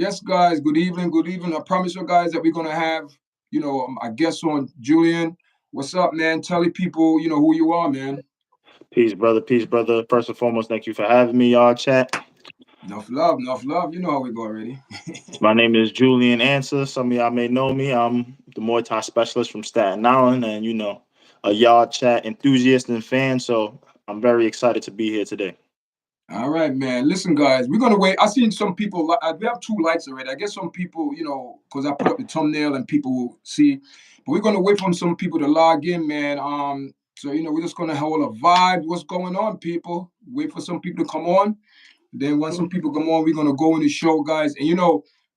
Yes, guys. Good evening. Good evening. I promise you guys that we're gonna have, I guess on Julian. What's up, man? Tell the people, who you are, man. Peace, brother. Peace, brother. First and foremost, thank you for having me, y'all. Chat. Enough love, enough love. You know how we go already. My name is Julian Answer. Some of y'all may know me. I'm the Muay Thai specialist from Staten Island, and a yard chat enthusiast and fan. So I'm very excited to be here today. All right, man. Listen, guys, we're gonna wait. I seen some people. We have two lights already. I guess some people, because I put up the thumbnail and people will see. But we're gonna wait for some people to log in, man. So we're just gonna hold a vibe. What's going on, people? Wait for some people to come on. Then once some people come on, we're gonna go in the show, guys. And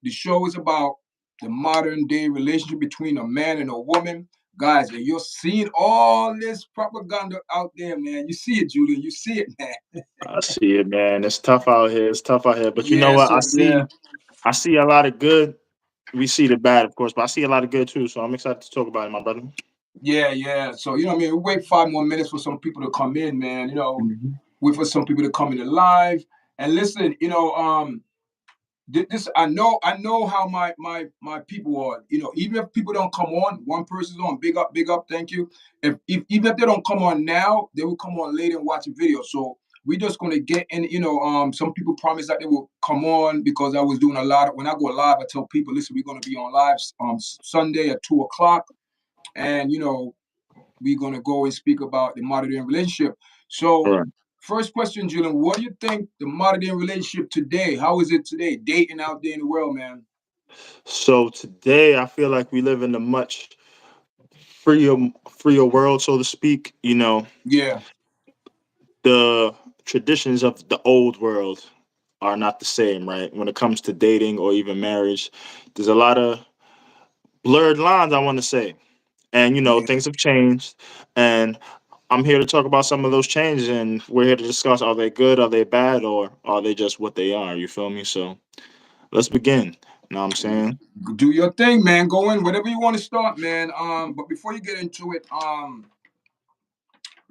the show is about the modern day relationship between a man and a woman. Guys, and you're seeing all this propaganda out there, man. You see it, Julian. You see it, man. I see it, man. It's tough out here. It's tough out here. But you know Yeah, what? I so yeah. see. I see a lot of good. We see the bad, of course, but I see a lot of good too. So I'm excited to talk about it, my brother. Yeah, yeah. So what I mean? We wait 5 more minutes for some people to come in, man. Mhm. Wait for some people to come in live. And listen, this I know how my people are. Even if people don't come on, one person's on. Big up, thank you. If even if they don't come on now, they will come on later and watch a video. So we're just gonna get in. Some people promise that they will come on because I was doing a lot of, when I go live. I tell people, listen, we're gonna be on live Sunday at 2 o'clock, and we're gonna go and speak about the modern day relationship. All So, right. first question, Julian, what do you think the modern day relationship today? How is it today? Dating out there in the world, man. So today, I feel like we live in a much freer, freer world, so to speak. Yeah, The traditions of the old world are not the same, right? When it comes to dating or even marriage, there's a lot of blurred lines, I want to say. And, yeah. things have changed. And I'm here to talk about some of those changes. And we're here to discuss, are they good, are they bad, or are they just what they are? You feel me? So let's begin. You know what I'm saying? Do your thing, man. Go in, whatever you want to start, man. But before you get into it,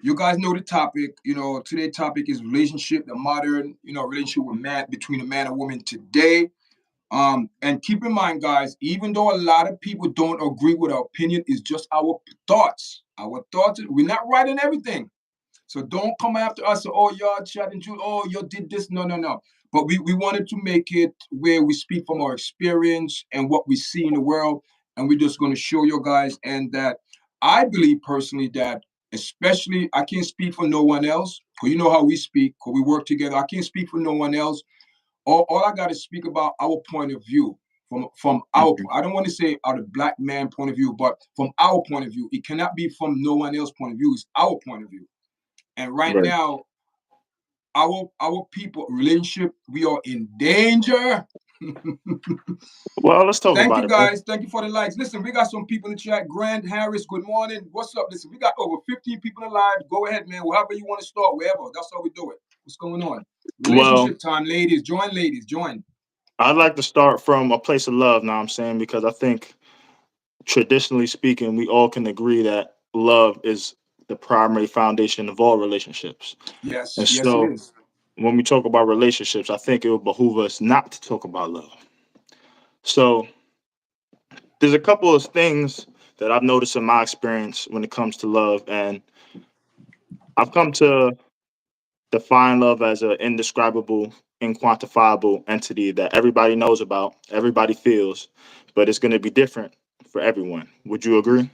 you guys know the topic. Today's topic is relationship, the modern, relationship with man between a man and woman today. And keep in mind, guys, even though a lot of people don't agree with our opinion, it's just our thoughts. Our thoughts. We're not right in everything. So don't come after us. Oh, y'all chatting to, oh, you did this. No, no, no. But we wanted to make it where we speak from our experience and what we see in the world. And we're just going to show you guys. And that I believe personally that, especially, I can't speak for no one else. Because you know how we speak, because we work together. I can't speak for no one else. All I got to speak about our point of view. From our, Mhm. I don't want to say out of black man point of view, but from our point of view. It cannot be from no one else's point of view. It's our point of view. And right Right. now, our people relationship, we are in danger. Well, let's talk Thank about you, it, bro. guys. Thank you for the likes. Listen, we got some people in the chat. Grant Harris, good morning. What's up? Listen, we got over 15 people alive. Go ahead, man. However you want to start, wherever. That's how we do it. What's going on? Well, Relationship time, ladies. Join, ladies. Join. I'd like to start from a place of love, now I'm saying, because I think traditionally speaking, we all can agree that love is the primary foundation of all relationships. Yes, And yes, it so is. when we talk about relationships, I think it would behoove us not to talk about love. So there's a couple of things that I've noticed in my experience when it comes to love, and I've come to define love as an indescribable, inquantifiable entity that everybody knows about, everybody feels, but it's going to be different for everyone. Would you agree?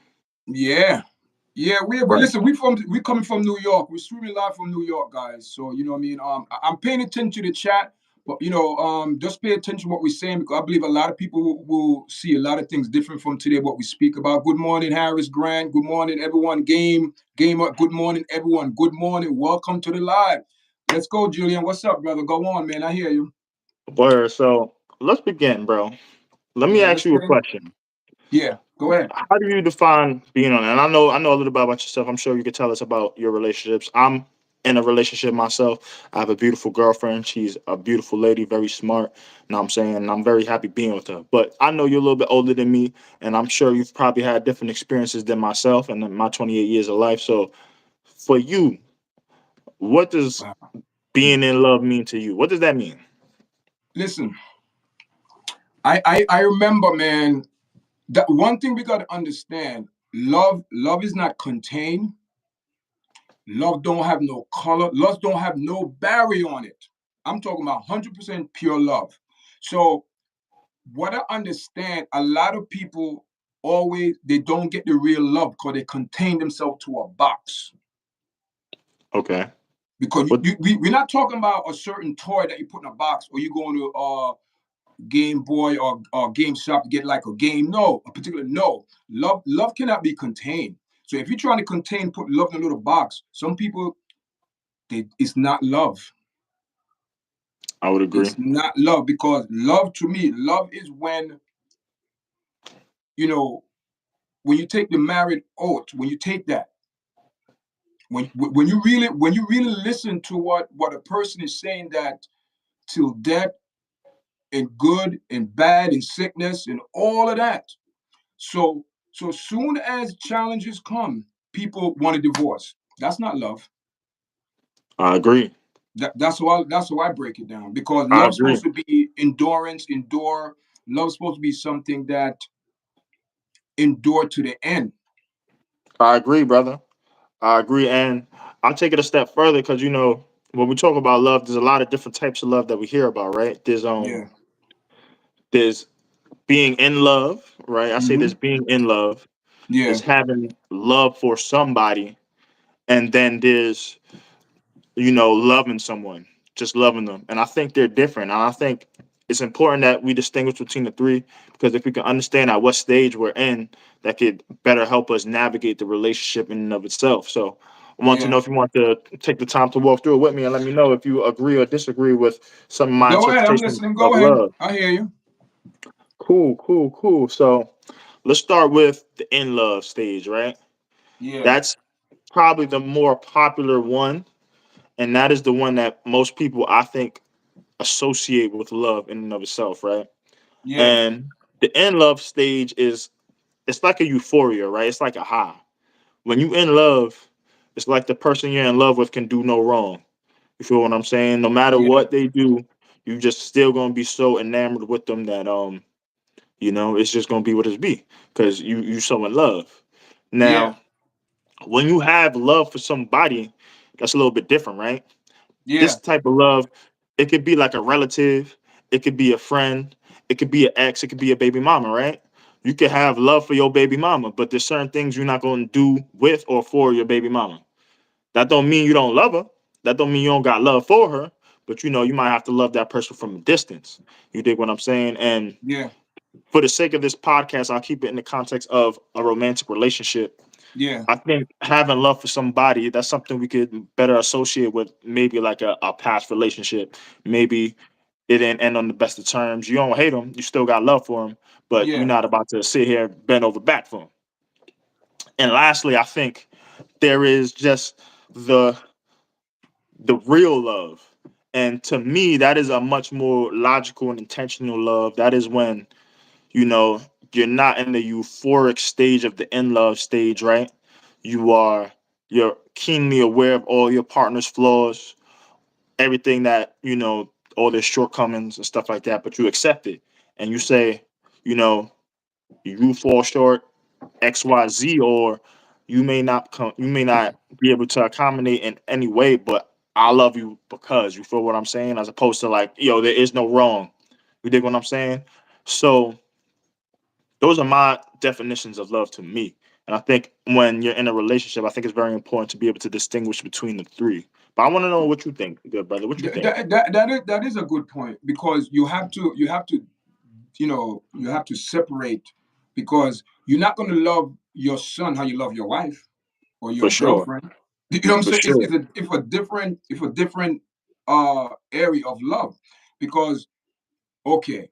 Yeah. Yeah, we Right. listen. We coming from New York. We're streaming live from New York, guys. So you know what I mean. I'm paying attention to the chat, but just pay attention to what we're saying because I believe a lot of people will see a lot of things different from today. What we speak about. Good morning, Harris Grant. Good morning, everyone. Gamer. Good morning, everyone. Good morning. Welcome to the live. Let's go, Julian. What's up, brother? Go on, man. I hear you. Word. So let's begin, bro. Let me Yeah, ask let's you get a in. question. Yeah, go ahead. How do you define being on it? And I know a little bit about yourself. I'm sure you could tell us about your relationships. I'm in a relationship myself. I have a beautiful girlfriend. She's a beautiful lady, very smart. Know what I'm saying? And I'm very happy being with her. But I know you're a little bit older than me, and I'm sure you've probably had different experiences than myself and my 28 years of life. So for you, what does Wow. being in love mean to you? What does that mean? Listen. I remember, man, that one thing we got to understand, love is not contained. Love don't have no color. Love don't have no barrier on it. I'm talking about 100% pure love. So what I understand, a lot of people always they don't get the real love because they contain themselves to a box. Okay. Because What we're not talking about a certain toy that you put in a box or you go into Game Boy or Game Shop to get like a game. No, a particular no. Love cannot be contained. So if you're trying to contain, put love in a little box, some people it's not love. I would agree. It's not love because love to me, love is when you know when you take the married oath, when you take that, when you really listen to what a person is saying that till death and good and bad and sickness and all of that. So so soon as challenges come, people want a divorce. That's not love. I agree. That's how I break it down because I love's agree. supposed to be endurance, endure. Love's supposed to be something that endure to the end. I agree, brother. I agree. And I'll take it a step further because when we talk about love, there's a lot of different types of love that we hear about, right? Yeah. There's being in love, right? I say there's Mm-hmm. being in love, there's Yeah. having love for somebody, and then there's loving someone, just loving them. And I think they're different. And I think it's important that we distinguish between the three because if we can understand at what stage we're in, that could better help us navigate the relationship in and of itself. So I want to know Yeah. if you want to take the time to walk through it with me and let me know if you agree or disagree with some of my Go ahead. I'm interpretation listening. of Go ahead. love. I hear you. Cool, cool, cool. So let's start with the in love stage, right? Yeah. That's probably the more popular one, and that is the one that most people I think associate with love in and of itself, right? Yeah. And the in love stage is it's like a euphoria, right? It's like a high. When you in love, it's like the person you're in love with can do no wrong. You feel what I'm saying? No matter Yeah. what they do, you just still gonna be so enamored with them that it's just gonna be what it be because you so in love. Yeah. Now, when you have love for somebody, that's a little bit different, right? This Yeah. type of love, it could be like a relative, it could be a friend, it could be an ex, it could be a baby mama, right? You could have love for your baby mama, but there's certain things you're not going to do with or for your baby mama. That don't mean you don't love her. That don't mean you don't got love for her. But you might have to love that person from a distance. You dig what I'm saying? And Yeah. for the sake of this podcast, I'll keep it in the context of a romantic relationship. Yeah. I think having love for somebody, that's something we could better associate with maybe like a past relationship. Maybe it didn't end on the best of terms. You don't hate them, you still got love for them, but you're Yeah. not about to sit here and bend over back for them. And lastly, I think there is just the the real love. And to me, that is a much more logical and intentional love. That is when, you know, you're not in the euphoric stage of the in love stage, right? You are you're keenly aware of all your partner's flaws, everything that, all their shortcomings and stuff like that, but you accept it and you say, you know, you fall short XYZ, or you may not be able to accommodate in any way, but I love you because you feel what I'm saying, as opposed to like, there is no wrong. You dig what I'm saying? So those are my definitions of love to me. And I think when you're in a relationship, I think it's very important to be able to distinguish between the three. But I want to know what you think, good brother. What you think? That is a good point because you have to separate because you're not going to love your son how you love your wife or For your sure. girlfriend. You know what I'm For saying? sure. It's a different area of love because okay,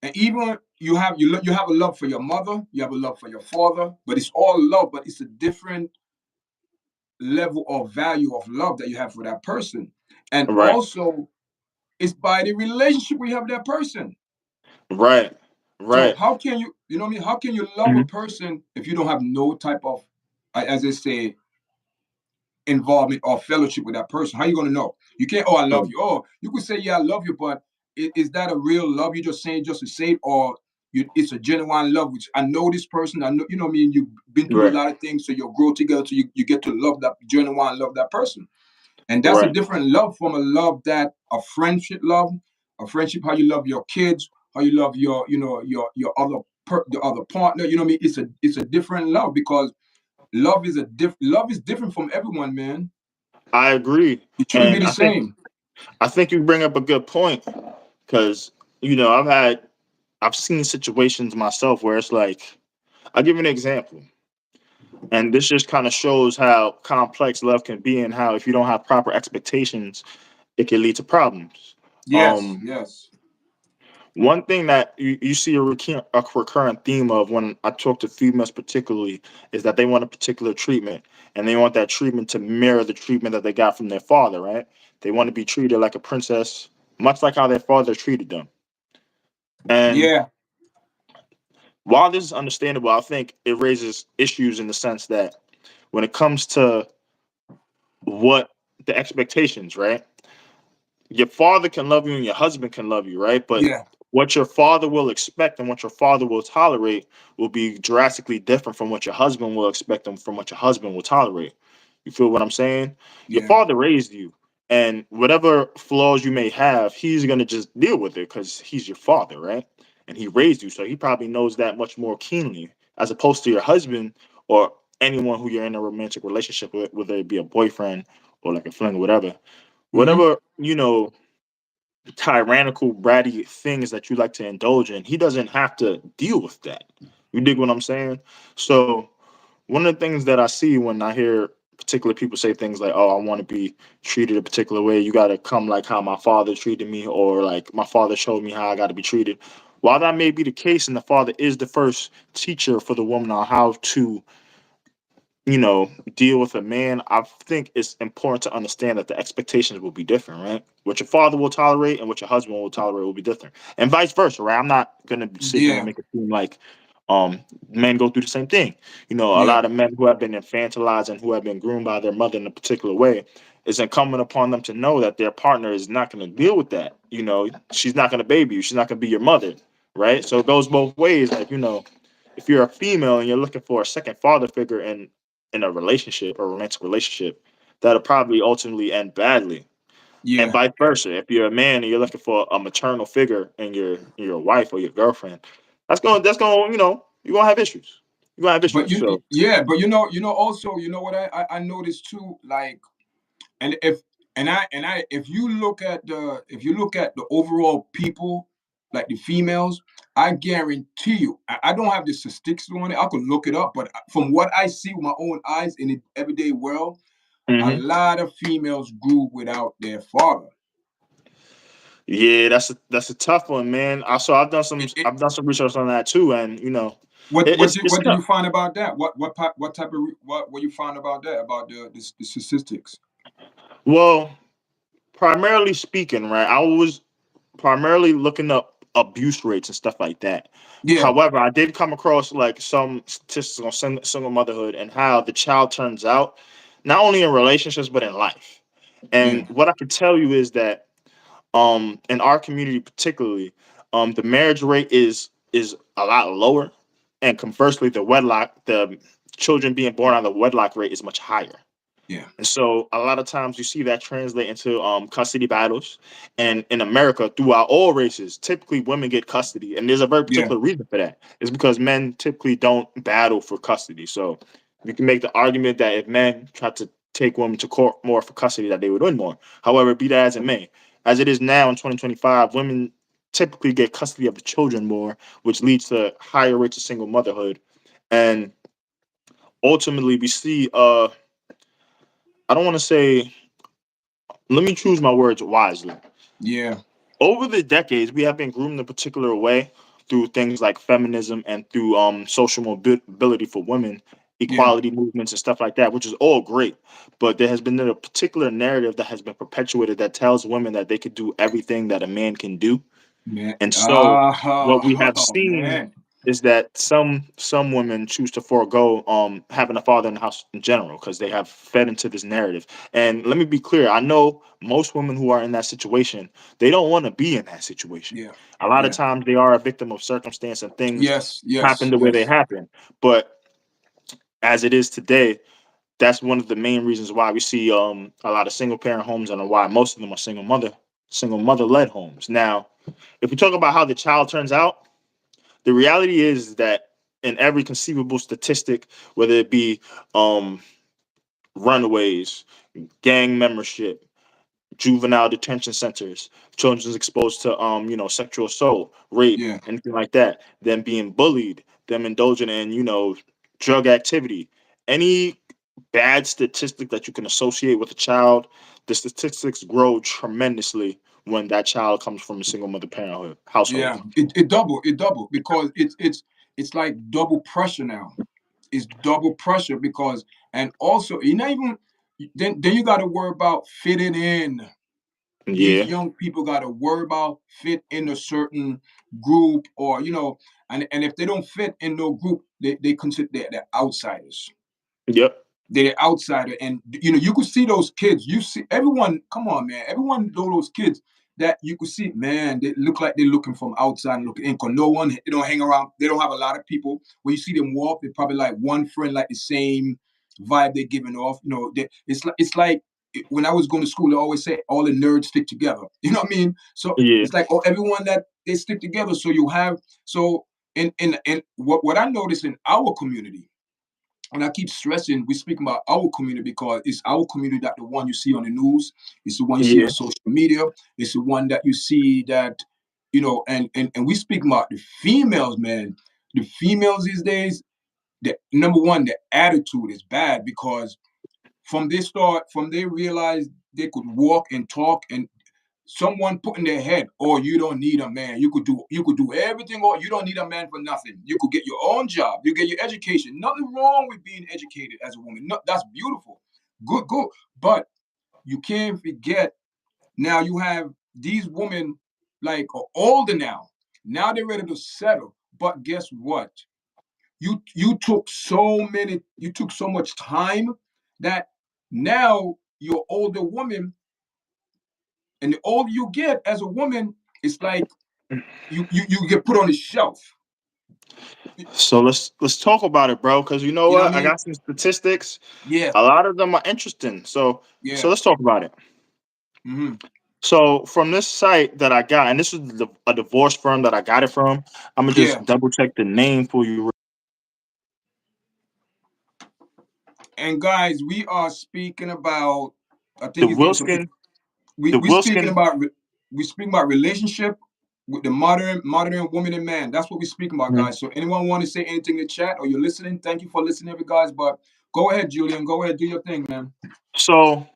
and even you have a love for your mother, you have a love for your father, but it's all love, but it's a different level of value of love that you have for that person, and Right. also it's by the relationship we have with that person. Right. So Right. how can you know what I mean? How can you love a Mhm. person if you don't have no type of, as they say, involvement or fellowship with that person? How you gonna know? You can't. Oh, I love Mm. you. Oh, you could say yeah, I love you, but is that a real love? You just saying just to say it, or it's a genuine love? Which I know this person. I know, you know what I mean. You've been through a Right. lot of things, so you'll grow together. So you get to love that genuine love that person, and that's a Right. different love from a love that a friendship love, a friendship how you love your kids, how you love your your other the other partner. You know what I mean? It's a different love because love is different from everyone, man. I agree. It shouldn't be And the same. I think you bring up a good point because I've seen situations myself where it's like, I'll give you an example. And this just kind of shows how complex love can be and how if you don't have proper expectations, it can lead to problems. Yes, Um, yes, One thing that you see a recurrent theme of when I talk to females particularly is that they want a particular treatment and they want that treatment to mirror the treatment that they got from their father, right? They want to be treated like a princess, much like how their father treated them. And yeah, while this is understandable, I think it raises issues in the sense that when it comes to what the expectations, right? Your father can love you and your husband can love you, right? But yeah, what your father will expect and what your father will tolerate will be drastically different from what your husband will expect and from what your husband will tolerate. You feel what I'm saying? Your yeah, father raised you, and whatever flaws you may have, he's gonna just deal with it because he's your father, right? And he raised you, so he probably knows that much more keenly, as opposed to your husband or anyone who you're in a romantic relationship with, whether it be a boyfriend or like a fling or whatever. mm-hmm. Whatever, tyrannical, bratty things that you like to indulge in, he doesn't have to deal with that. You dig what I'm saying? So one of the things that I see when I hear particular people say things like, "Oh, I want to be treated a particular way. You got to come like how my father treated me, or like my father showed me how I got to be treated." While that may be the case, and the father is the first teacher for the woman on how to deal with a man, I think it's important to understand that the expectations will be different, right? What your father will tolerate and what your husband will tolerate will be different, and vice versa, right? I'm not gonna sit here and Yeah, make it seem like men go through the same thing. A yeah, lot of men who have been infantilized and who have been groomed by their mother in a particular way, it's incumbent upon them to know that their partner is not going to deal with that. She's not going to baby you. She's not going to be your mother, right? So it goes both ways. Like, if you're a female and you're looking for a second father figure in a relationship or romantic relationship, that'll probably ultimately end badly. And yeah. vice versa. If you're a man and you're looking for a maternal figure in your wife or your girlfriend, you're gonna have issues. You're gonna have But issues. So yeah, but also, you know what I noticed too, like, and if you look at the overall people, like the females, I guarantee you, I don't have the statistics on it. I could look it up, but from what I see with my own eyes in the everyday world, a mhm. lot of females grew without their father. Yeah, that's a tough one, man. Also, It, it, I've done some research on that too, and it's what did tough. you find about that? What type of what you found about that, about the statistics? Well, primarily speaking, right? I was primarily looking up abuse rates and stuff like that. Yeah, However, I did come across like some statistics on single motherhood and how the child turns out, not only in relationships but in life. And yeah, what I can tell you is that in our community particularly, the marriage rate is a lot lower, and conversely, the children being born out of wedlock rate is much higher. yeah, And so a lot of times you see that translate into custody battles. And in America, throughout all races, typically women get custody. And there's a very yeah, particular reason for that. It's because men typically don't battle for custody. So you can make the argument that if men try to take women to court more for custody, that they would win more. However, be that as it may, as it is now in 2025, women typically get custody of the children more, which leads to higher rates of single motherhood. And ultimately, we see I don't want to say, let me choose my words wisely. yeah, Over the decades, we have been groomed a particular way through things like feminism and through social mobility for women, yeah, equality movements, and stuff like that, which is all great. But there has been a particular narrative that has been perpetuated that tells women that they could do everything that a man can do. man. And so, what we have Oh seen man. is that some women choose to forego having a father in the house in general because they have fed into this narrative. And let me be clear, I know most women who are in that situation, they don't want to be in that situation. Yeah. A lot of Yeah. times they are a victim of circumstance and things Yes. Yes. happen the way they Yes. happen. But as it is today, that's one of the main reasons why we see a lot of single parent homes and why most of them are single mother led homes. Now, if we talk about how the child turns out, the reality is that in every conceivable statistic, whether it be um, runaways, gang membership, juvenile detention centers, children's exposed to sexual assault, rape, Yeah. anything like that, them being bullied, them indulging in drug activity, any bad statistic that you can associate with a child, the statistics grow tremendously when that child comes from a single mother parenthood household. Yeah. It double because it's like double pressure now. It's double pressure because and also you're not even then you got to worry about fitting in. These Yeah. young people got to worry about fit in a certain group or and if they don't fit in no group they consider they're outsiders. Yep. They're outsider, and you could see those kids. You see everyone. Come on, man. Everyone know those kids that you could see. Man, they look like they're looking from outside and looking in. Cause no one, they don't hang around. They don't have a lot of people. When you see them walk, they probably like one friend, like the same vibe they're giving off. It's like when I was going to school, they always say all the nerds stick together. You know what I mean? So Yeah. it's like everyone that they stick together. So you have so in what I noticed in our community, and I keep stressing, we speak about our community because it's our community that the one you see on the news, it's the one you see on Yeah. social media, it's the one that you see that, and we speak about the females, man. The females these days, the number one, the attitude is bad because from they realize they could walk and talk and someone put in their head, oh, you don't need a man. You could do everything, or you don't need a man for nothing. You could get your own job, you get your education. Nothing wrong with being educated as a woman. No, that's beautiful. Good, good. But you can't forget now you have these women like are older now. Now they're ready to settle. But guess what? You took so much time that now your older woman and the older you get as a woman, it's like you get put on the shelf. So let's talk about it, bro. Because you know You know what what, I I mean? got some statistics. Yeah, A lot of them are interesting. So yeah. let's talk about it. Hmm. So from this site that I got, and this is a divorce firm that I got it from. I'm gonna Yeah. just double check the name for you. And guys, we are speaking about. I The think he's getting some. Wilskin, We the we speaking Wilskin. about we speaking about relationship with the modern woman and man. That's what we speaking about, Mhm. guys. So anyone want to say anything in the chat or you're listening? Thank you for listening, every guys. But go ahead, Julian. Go ahead, do your thing, man. So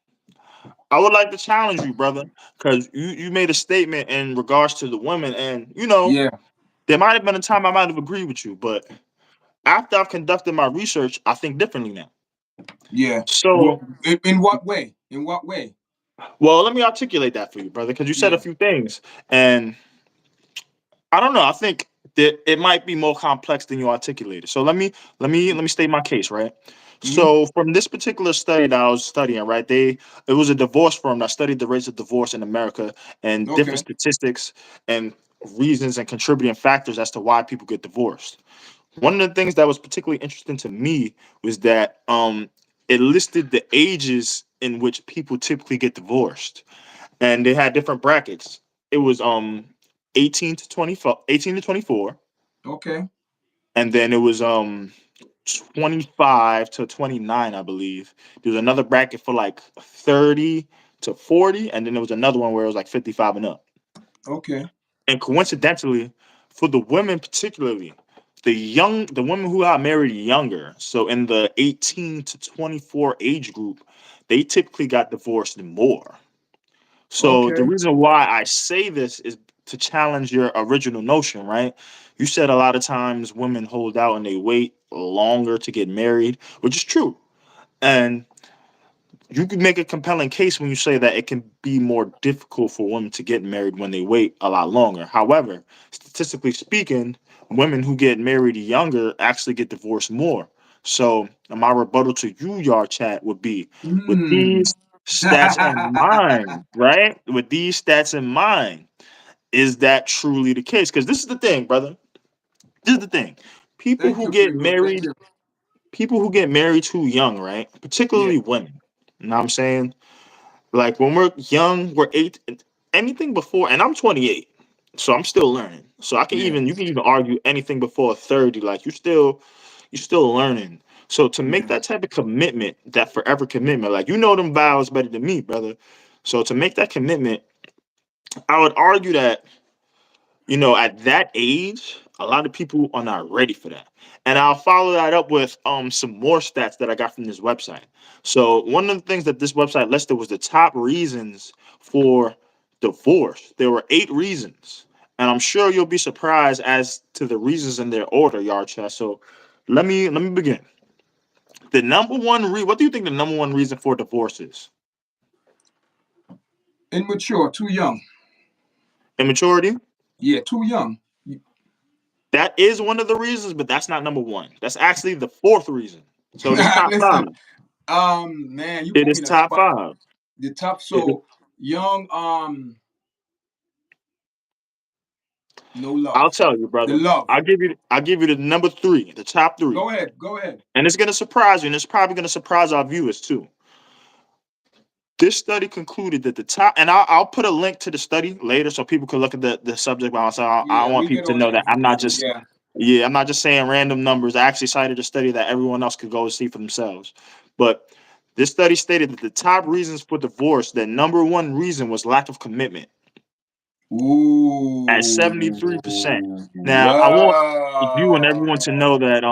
I would like to challenge you, brother, because you made a statement in regards to the women, and Yeah, there might have been a time I might have agreed with you, but after I've conducted my research, I think differently now. yeah. Well, So, in what way? In what way? well, let me articulate that for you, brother, because you said a Yeah. few things, and I don't know. I think that it might be more complex than you articulated. So let me state my case, right? Hmm. So from this particular study that I was studying, right, it was a divorce firm that studied the rates of divorce in America and different Okay. statistics and reasons and contributing factors as to why people get divorced. One of the things that was particularly interesting to me was that it listed the ages in which people typically get divorced, and they had different brackets. It was 18 to 24, 18 to 24, Okay. and then it was 25 to 29, I believe. There was another bracket for like 30 to 40, and then there was another one where it was like 55 and up. Okay. And coincidentally, for the women particularly, the women who got married younger, so in the 18 to 24 age group, they typically got divorced more. So the Okay. reason why I say this is to challenge your original notion, right? You said a lot of times women hold out and they wait longer to get married, which is true. And you can make a compelling case when you say that it can be more difficult for women to get married when they wait a lot longer. However, statistically speaking, women who get married younger actually get divorced more. So my rebuttal to you, Yard Chat, would be with Hmm. these stats in mind, right? With these stats in mind, is that truly the case? Because this is the thing, brother. This is the thing. People Thank who you, get Flavor. Thank married, you. people who get married too young, right? Yeah. Particularly women. You know what I'm saying? Like when we're young, we're eight. Anything before, and I'm 28, so I'm still learning. So I can Yeah. even you can even argue anything before 30. Like you're still learning. So to make Yeah. that type of commitment, that forever commitment, like you know them vows better than me, brother. So to make that commitment, I would argue that at that age, a lot of people are not ready for that. And I'll follow that up with some more stats that I got from this website. So one of the things that this website listed was the top reasons for divorce. There were 8 reasons. And I'm sure you'll be surprised as to the reasons in their order, Yard Chat. So let me begin. The number one what do you think the number one reason for divorce is? Immature, too young. Immaturity? Yeah, too young. That is one of the reasons, but that's not number one. That's actually the fourth reason. So it is top five. Listen, man, you It put me is in a top spot. five. The top, It is- so young, no love. I'll tell you, The brother. love. I'll give you the number three, the top three. Go ahead. Go ahead. And it's gonna surprise you, and it's probably gonna surprise our viewers too. This study concluded that the top, and I'll put a link to the study later so people can look at the subject matter. So I Yeah, want we people get to all the know that I'm not information. just, Yeah. yeah, I'm not just saying random numbers. I actually cited a study that everyone else could go and see for themselves. But this study stated that the top reasons for divorce, the number one reason was lack of commitment at Ooh. 73%. Now, I want you and everyone to know Wow. that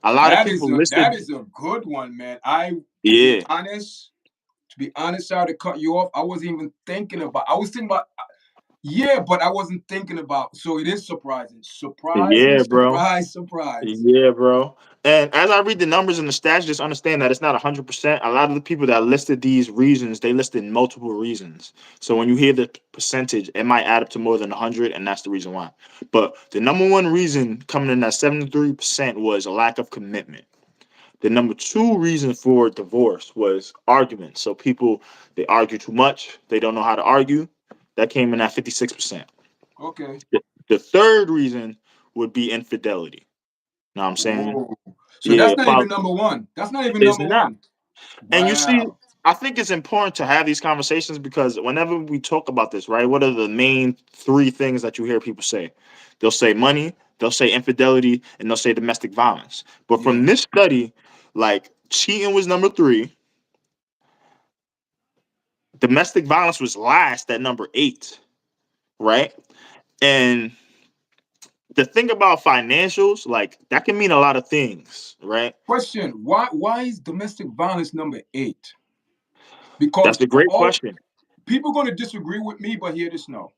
a lot of people That listed, is a good one, man. I yeah, to be honest, sorry to cut you off. I wasn't even thinking about. I was thinking about. Yeah, but I wasn't thinking about. So it is surprising. Surprising. yeah, bro. Surprise. Surprise. Yeah, bro. And as I read the numbers and the stats, just understand that it's not 100%. A lot of the people that listed these reasons, they listed multiple reasons. So when you hear the percentage, it might add up to more than 100, and that's the reason why. But the number one reason coming in at 73% was a lack of commitment. The number two reason for divorce was arguments. So people, they argue too much, they don't know how to argue. That came in at 56%. Okay. The third reason would be infidelity. Know what I'm saying? Whoa. So Yeah, that's not even number one. That's not even it's number not. one. And you see, Wow. I think it's important to have these conversations because whenever we talk about this, right, what are the main 3 things that you hear people say? They'll say money, they'll say infidelity, and they'll say domestic violence. But Yeah. from this study, like cheating was number 3, domestic violence was last at number 8, right? And the thing about financials, like that can mean a lot of things, right? Question: Why is domestic violence number eight? That's Because a great all question. people going to disagree with me, but hear this now.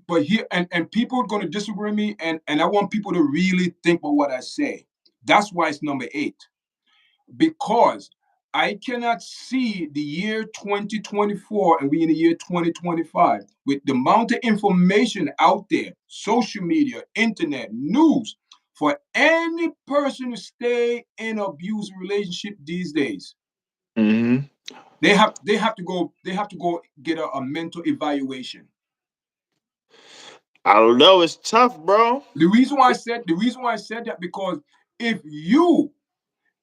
But here and people are going to disagree with me, and I want people to really think about what I say. That's why it's number eight. Because I cannot see the year 2024 and we in the year 2025 with the amount of information out there, social media, internet, news, for any person to stay in an abusive relationship these days. Hmm. They have to go get a mental evaluation. I don't know. It's tough, bro. The reason why I said that because if you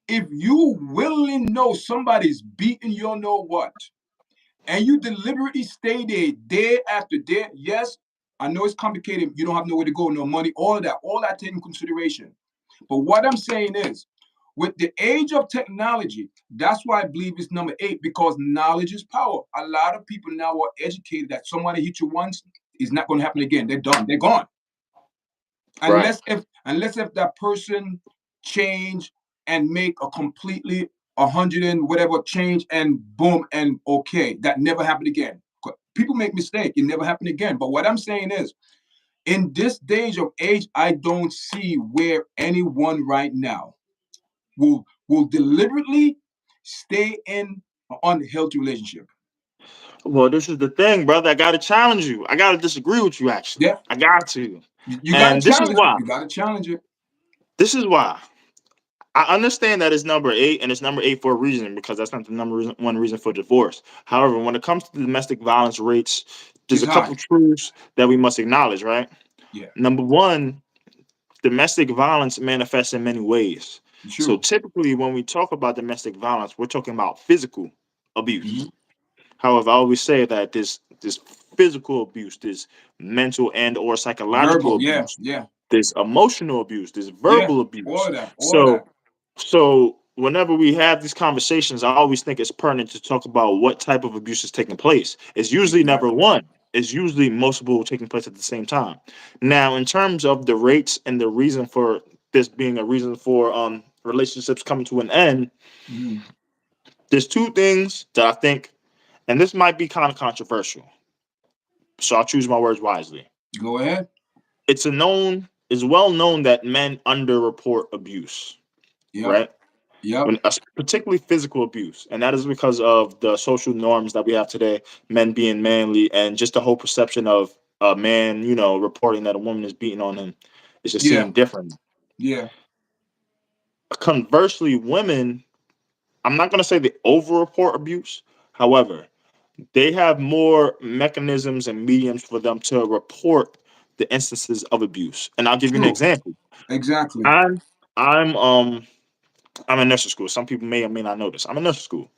if you willingly know somebody's beating your know what, and you deliberately stay there day after day, yes, I know it's complicated. You don't have nowhere to go, no money, all that taken consideration. But what I'm saying is, with the age of technology, that's why I believe it's number eight, because knowledge is power. A lot of people now are educated that somebody hit you once is not going to happen again. They're done. They're gone. Right. Unless if that person change and make a completely 100 and whatever change and boom and okay, that never happened again. People make mistake, it never happened again. But what I'm saying is, in this stage of age, I don't see where anyone right now will deliberately stay in an unhealthy relationship? Well, this is the thing, brother. I got to challenge you. I got to disagree with you, actually. Yeah, I got to. you got to And this is challenge it. why. You got to challenge it. This is why. I understand that it's number 8, and it's number 8 for a reason, because that's not the one reason for divorce. However, when it comes to domestic violence rates, there's It's a couple high. truths that we must acknowledge, right? Yeah, Number one, domestic violence manifests in many ways. So true. typically, when we talk about domestic violence, we're talking about physical abuse. Hmm. However, I always say that this physical abuse, this mental and or psychological Verbal. Yeah, abuse, yeah, this emotional abuse, this yeah. verbal All abuse. of that. All of So that. so whenever we have these conversations, I always think it's pertinent to talk about what type of abuse is taking place. It's usually never Exactly. one. It's usually multiple taking place at the same time. Now, in terms of the rates and the reason for this being a reason for relationships coming to an end, Hmm. there's two things that I think, and this might be kind of controversial, so I'll choose my words wisely. Go ahead. It's well known that men underreport abuse, Yep. right? Yep. When particularly physical abuse, and that is because of the social norms that we have today, men being manly, and just the whole perception of a man, reporting that a woman is beating on him is just Yeah. seen different. Yeah. Conversely, women, I'm not going to say they over-report abuse. However, they have more mechanisms and mediums for them to report the instances of abuse. And I'll give you an True. example. Exactly. I'm I'm in nursing school. Some people may or may not know this. I'm in nursing school,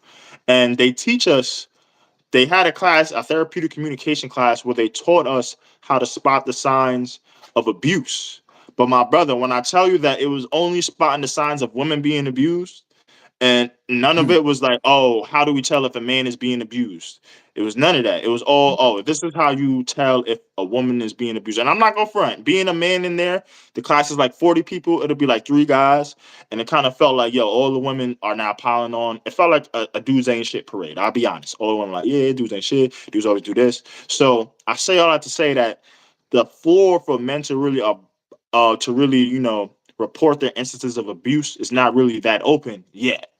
and they teach us. They had a class, a therapeutic communication class, where they taught us how to spot the signs of abuse. But my brother, when I tell you that it was only spotting the signs of women being abused, and none of Hmm. it was like, oh, how do we tell if a man is being abused? It was none of that. It was all, oh, this is how you tell if a woman is being abused. And I'm not gonna front. Being a man in there, the class is like 40 people. It'll be like 3 guys, and it kind of felt like, yo, all the women are now piling on. It felt like a dudes ain't shit parade. I'll be honest. All the women like, yeah, dudes ain't shit. Dudes always do this. So I say all that to say that the floor for men to really, report their instances of abuse is not really that open yet.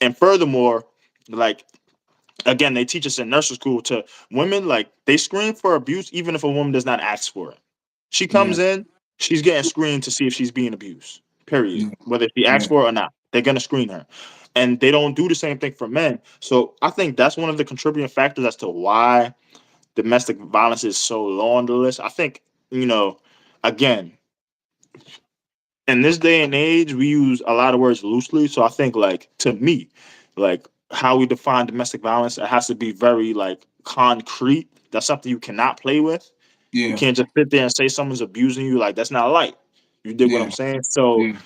And furthermore, like again, they teach us in nursery school to women, like they screen for abuse even if a woman does not ask for it. She Yeah. comes in, she's getting screened to see if she's being abused. Period. Yeah. Whether she asks Yeah. for it or not, they're gonna screen her. And they don't do the same thing for men. So I think that's one of the contributing factors as to why domestic violence is so low on the list. I think, you know, again, in this day and age, we use a lot of words loosely. So I think, like, to me, like how we define domestic violence, it has to be very like concrete. That's something you cannot play with. You Yeah. can't just sit there and say someone's abusing you. Like that's not light. You dig what I'm Yeah. saying? So Yeah.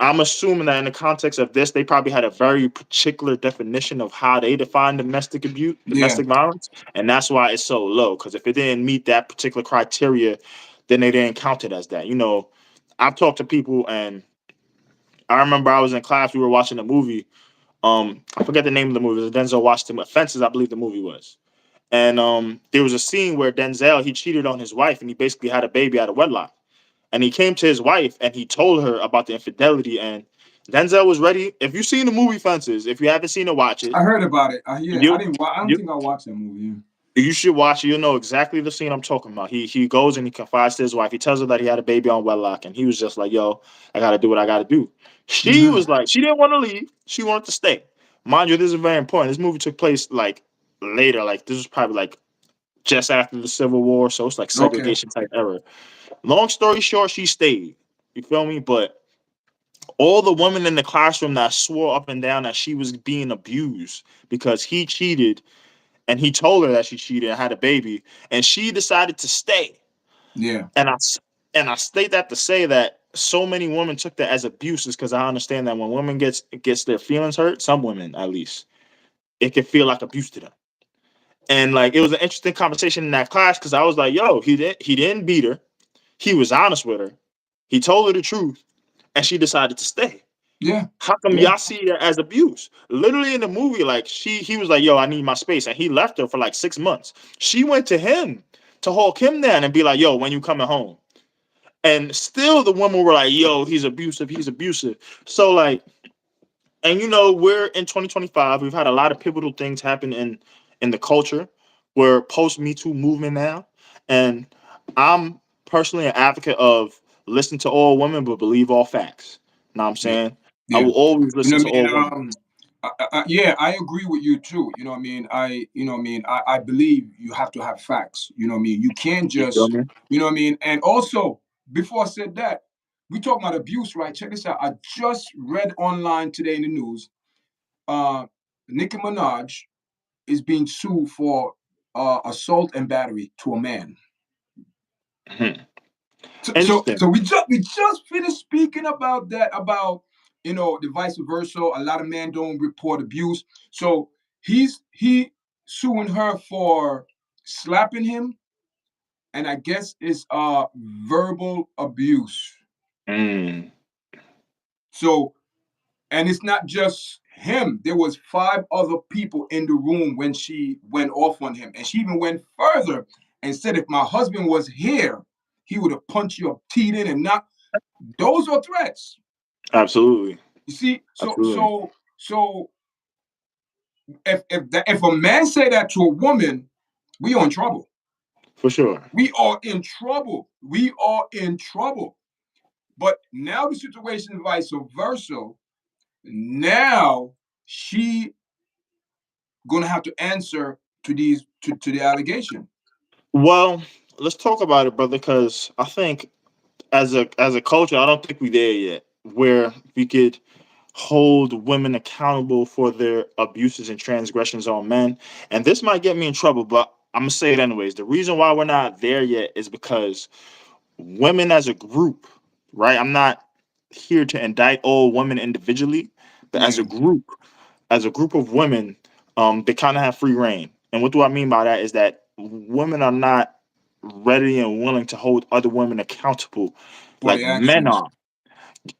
I'm assuming that in the context of this, they probably had a very particular definition of how they define domestic abuse, Yeah. domestic violence, and that's why it's so low. Because if it didn't meet that particular criteria, then they didn't count it as that. I've talked to people, and I remember I was in class. We were watching a movie. I forget the name of the movie. It was Denzel Washington. Fences, I believe the movie was. And there was a scene where Denzel he cheated on his wife, and he basically had a baby out of wedlock. And he came to his wife and he told her about the infidelity. And Denzel was ready. If you've seen the movie Fences, if you haven't seen it, watch it. I heard about it. Yeah. I You didn't. I don't you think I watched that movie. you should watch it. You'll know exactly the scene I'm talking about. He goes and he confides to his wife. He tells her that he had a baby on wedlock, and he was just like, "Yo, I got to do what I got to do." Yeah. She was like, she didn't want to leave. She wanted to stay. Mind you, this is very important. This movie took place like later. Like this was probably like just after the Civil War, so it's like Okay. segregation type era. Long story short, she stayed. You feel me? But all the women in the classroom that swore up and down that she was being abused because he cheated and he told her that she cheated and had a baby, and she decided to stay. Yeah. And I state that to say that so many women took that as abuses because I understand that when women gets their feelings hurt, some women at least, it can feel like abuse to them. And like it was an interesting conversation in that class because I was like, yo, he didn't beat her. He was honest with her. He told her the truth, and she decided to stay. Yeah. How come Yeah. y'all see it as abuse? Literally in the movie, like he was like, "Yo, I need my space," and he left her for like 6 months. She went to him to hawk him down and be like, "Yo, when you coming home?" And still, the women were like, "Yo, he's abusive. He's abusive." So like, And we're in 2025. We've had a lot of pivotal things happen in the culture. We're post Me Too movement now, and I'm personally an advocate of listen to all women but believe all facts. Know what I'm Yeah, saying? I yeah. will always You know listen what to I mean? all women. Yeah, I agree with you too. You know what I mean? I believe you have to have facts. You know what I mean? You can't You feel just, me? you know what I mean? And also, before I said that, we talk about abuse, right? Check this out. I just read online today in the news. Uh, Nicki Minaj is being sued for assault and battery to a man. Mhm. So Interesting. we just finished speaking about that, about the vice versa. A lot of men don't report abuse. So he suing her for slapping him, and I guess it's verbal abuse. Mm. So, and it's not just him. There was five other people in the room when she went off on him, and she even went further and said, if my husband was here, he would have punched your teeth in and not. Those are threats. Absolutely. You see, so Absolutely. so so if a man say that to a woman, we are in trouble. For sure. We are in trouble. We are in trouble. But now the situation is vice versa. Now she gonna have to answer to these to the allegation. Well, let's talk about it, brother, because I think as a culture, I don't think we there yet, where we could hold women accountable for their abuses and transgressions on men. And this might get me in trouble, but I'm gonna say it anyways. The reason why we're not there yet is because women as a group, right? I'm not here to indict all women individually, but Yeah, as a group of women, they kind of have free reign. And what do I mean by that is that women are not ready and willing to hold other women accountable for like the men actions. are.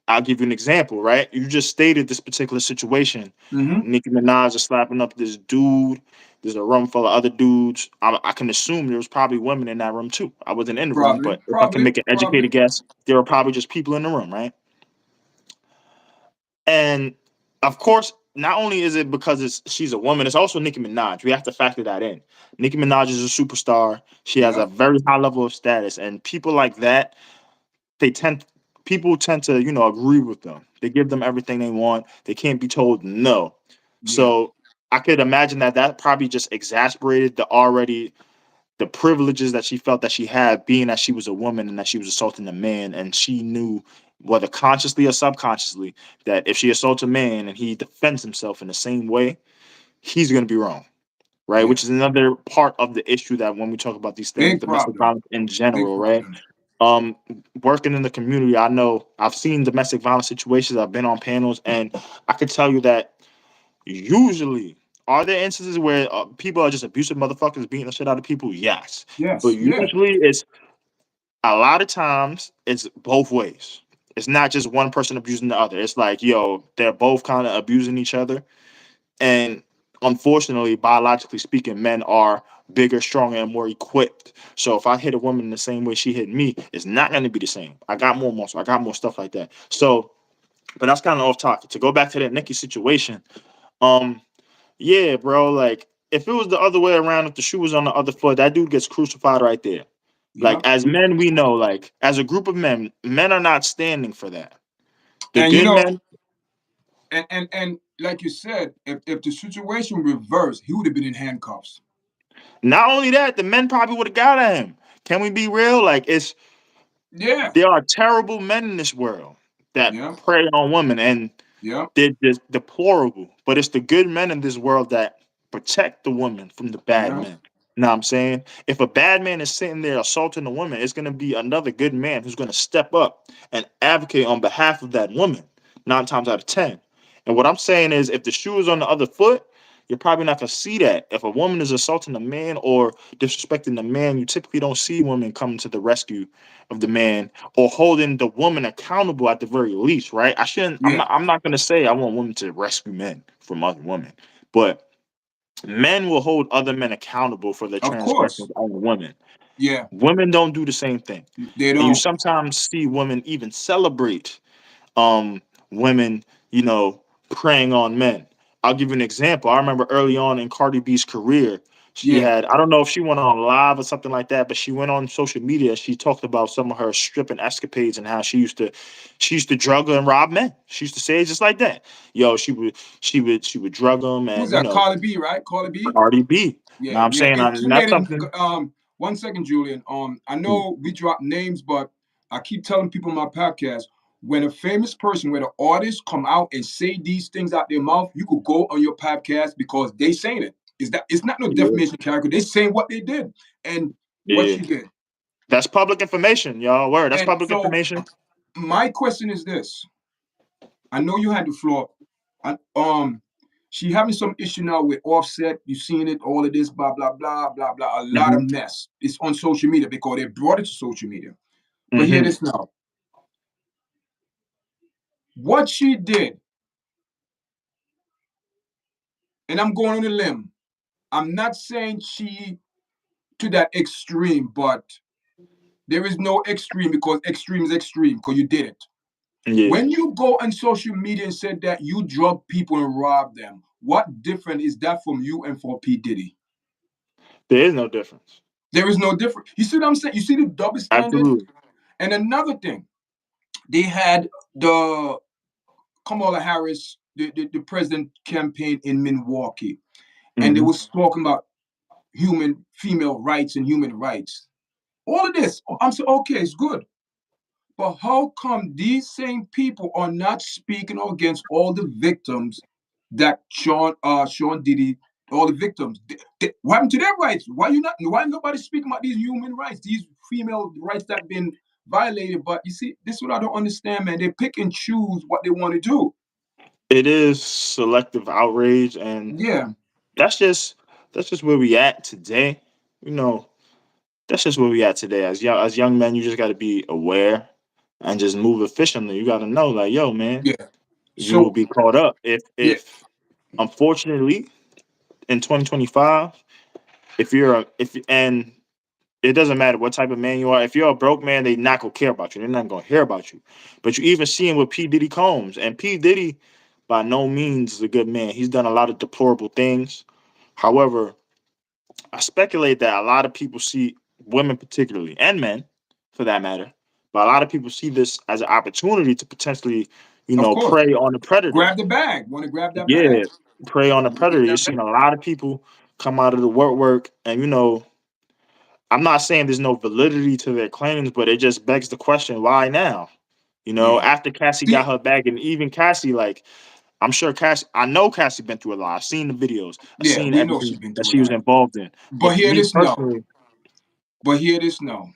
I'll give you an example, right? You just stated this particular situation. Mm-hmm. Nicki Minaj is slapping up this dude. There's a room full of other dudes. I can assume there was probably women in that room too. I wasn't in the room, Probably, but if I can probably, make an probably. educated guess, there were probably just people in the room, right? And of course, not only is it because she's a woman, it's also Nicki Minaj. We have to factor that in. Nicki Minaj is a superstar. She has a Yep. very high level of status, and people like that, they tend people tend to agree with them. They give them everything they want. They can't be told no. Yeah. So I could imagine that probably just exasperated the privileges that she felt that she had, being that she was a woman and that she was assaulting a man, and she knew, whether consciously or subconsciously, that if she assaults a man and he defends himself in the same way, he's going to be wrong, right? Yeah. Which is another part of the issue that when we talk about these things, Big domestic problem. violence in Big general, right? problem. um Working in the community, I know I've seen domestic violence situations, I've been on panels, and I can tell you that usually, are there instances where people are just abusive motherfuckers beating the shit out of people? Yes. But Yes. Yeah. usually it's a lot of times it's both ways. It's not just one person abusing the other. It's like, yo, they're both kind of abusing each other. And unfortunately, biologically speaking, men are bigger, stronger, and more equipped. So if I hit a woman the same way she hit me, it's not going to be the same. I got more muscle. I got more stuff like that. So, but that's kind of off topic. To go back to that Nikki situation, um, yeah, bro, like if it was the other way around, if the shoe was on the other foot, that dude gets crucified right there. Like Yep. as men, we know, like as a group of men, men are not standing for that. The And good men, and like you said, if the situation reversed, he would have been in handcuffs. not only that, the men probably would have got at him. Can we be real? Like Yeah. there are terrible men in this world that Yeah. prey on women, and Yeah. they're just deplorable. But it's the good men in this world that protect the woman from the bad Yeah. men. You know what I'm saying? If a bad man is sitting there assaulting a woman, it's going to be another good man who's going to step up and advocate on behalf of that woman, 9 times out of 10. And what I'm saying is, if the shoe is on the other foot, you're probably not going to see that. If a woman is assaulting a man or disrespecting the man, you typically don't see women coming to the rescue of the man or holding the woman accountable at the very least, right? I shouldn't. Yeah. I'm not going to say I want women to rescue men from other women, but men will hold other men accountable for their Of course. transgressions on women. Yeah. Women don't do the same thing, They and you don't. sometimes see women even celebrate um women, you know, preying on men. I'll give you an example. I remember early on in Cardi B's career, she Yeah. had, I don't know if she went on live or something like that, but she went on social media. She talked about some of her stripping escapades and how she used to drug and rob men. She used to say it just like that. Yo, she would drug them, Who's and that? Cardi B, right? Cardi B. Cardi B. Now Yeah, I'm yeah. saying It, that's Julian, something. 1 second, Julian. I know we drop names, but I keep telling people in my podcast, when a famous person, when an artist come out and say these things out their mouth, you could go on your podcast because they saying it. Is that it's not no Yeah, defamation character. They saying what they did and what yeah. she did. That's public information, y'all. Word. That's And public so information. my question is this: I know you had the floor. I, she having some issue now with Offset. You seen it, all of this, blah blah blah blah blah. A lot of Hmm. mess. It's on social media because they brought it to social media. But hear Hmm. this now: what she did, and I'm going on a limb. I'm not saying she to that extreme, but there is no extreme because extreme is extreme because you did it. Yeah, When you go on social media and said that you drug people and robbed them, what different is that from you and for P Diddy? there is no difference. There is no difference. You see what I'm saying? You see the double standard? Absolutely. And another thing, they had the Kamala Harris, the president campaign in Milwaukee, and they Hmm. was talking about human female rights and human rights. All of this, I'm saying, okay, it's good. But how come these same people are not speaking against all the victims that Sean Diddy, all the victims? What happened to their rights? Why you not? Why nobody speaking about these human rights, these female rights that have been violated? But you see, this is what I don't understand, man. They pick and choose what they want to do. It is selective outrage, and Yeah, that's just that's just where we at today. You know, that's just where we at today. As young men, you just got to be aware and just move efficiently. You got to know, like, yo, man, yeah. you will So be caught up if yeah, if unfortunately in 2025, if you're a if and it doesn't matter what type of man you are. If you're a broke man, they not gonna care about you. They're not gonna hear about you. But you even seeing with P Diddy Combs, and P Diddy by no means is a good man. He's done a lot of deplorable things. However, I speculate that a lot of people see women, particularly, and men, for that matter, but a lot of people see this as an opportunity to potentially, of course, prey on the predator. grab the bag. Want to grab that bag? Yeah, prey on the Want to get predator. You're that bag? seeing a lot of people come out of the work, and I'm not saying there's no validity to their claims, but it just begs the question, why now? Yeah. After Cassie got See, her bag, and even Cassie, like, I'm sure Cassie, I know Cassie been through a lot. I've seen the videos, I've yeah, seen we know she's everything been that through a she was lot. involved in. But But hear me this now. personally, But hear this now.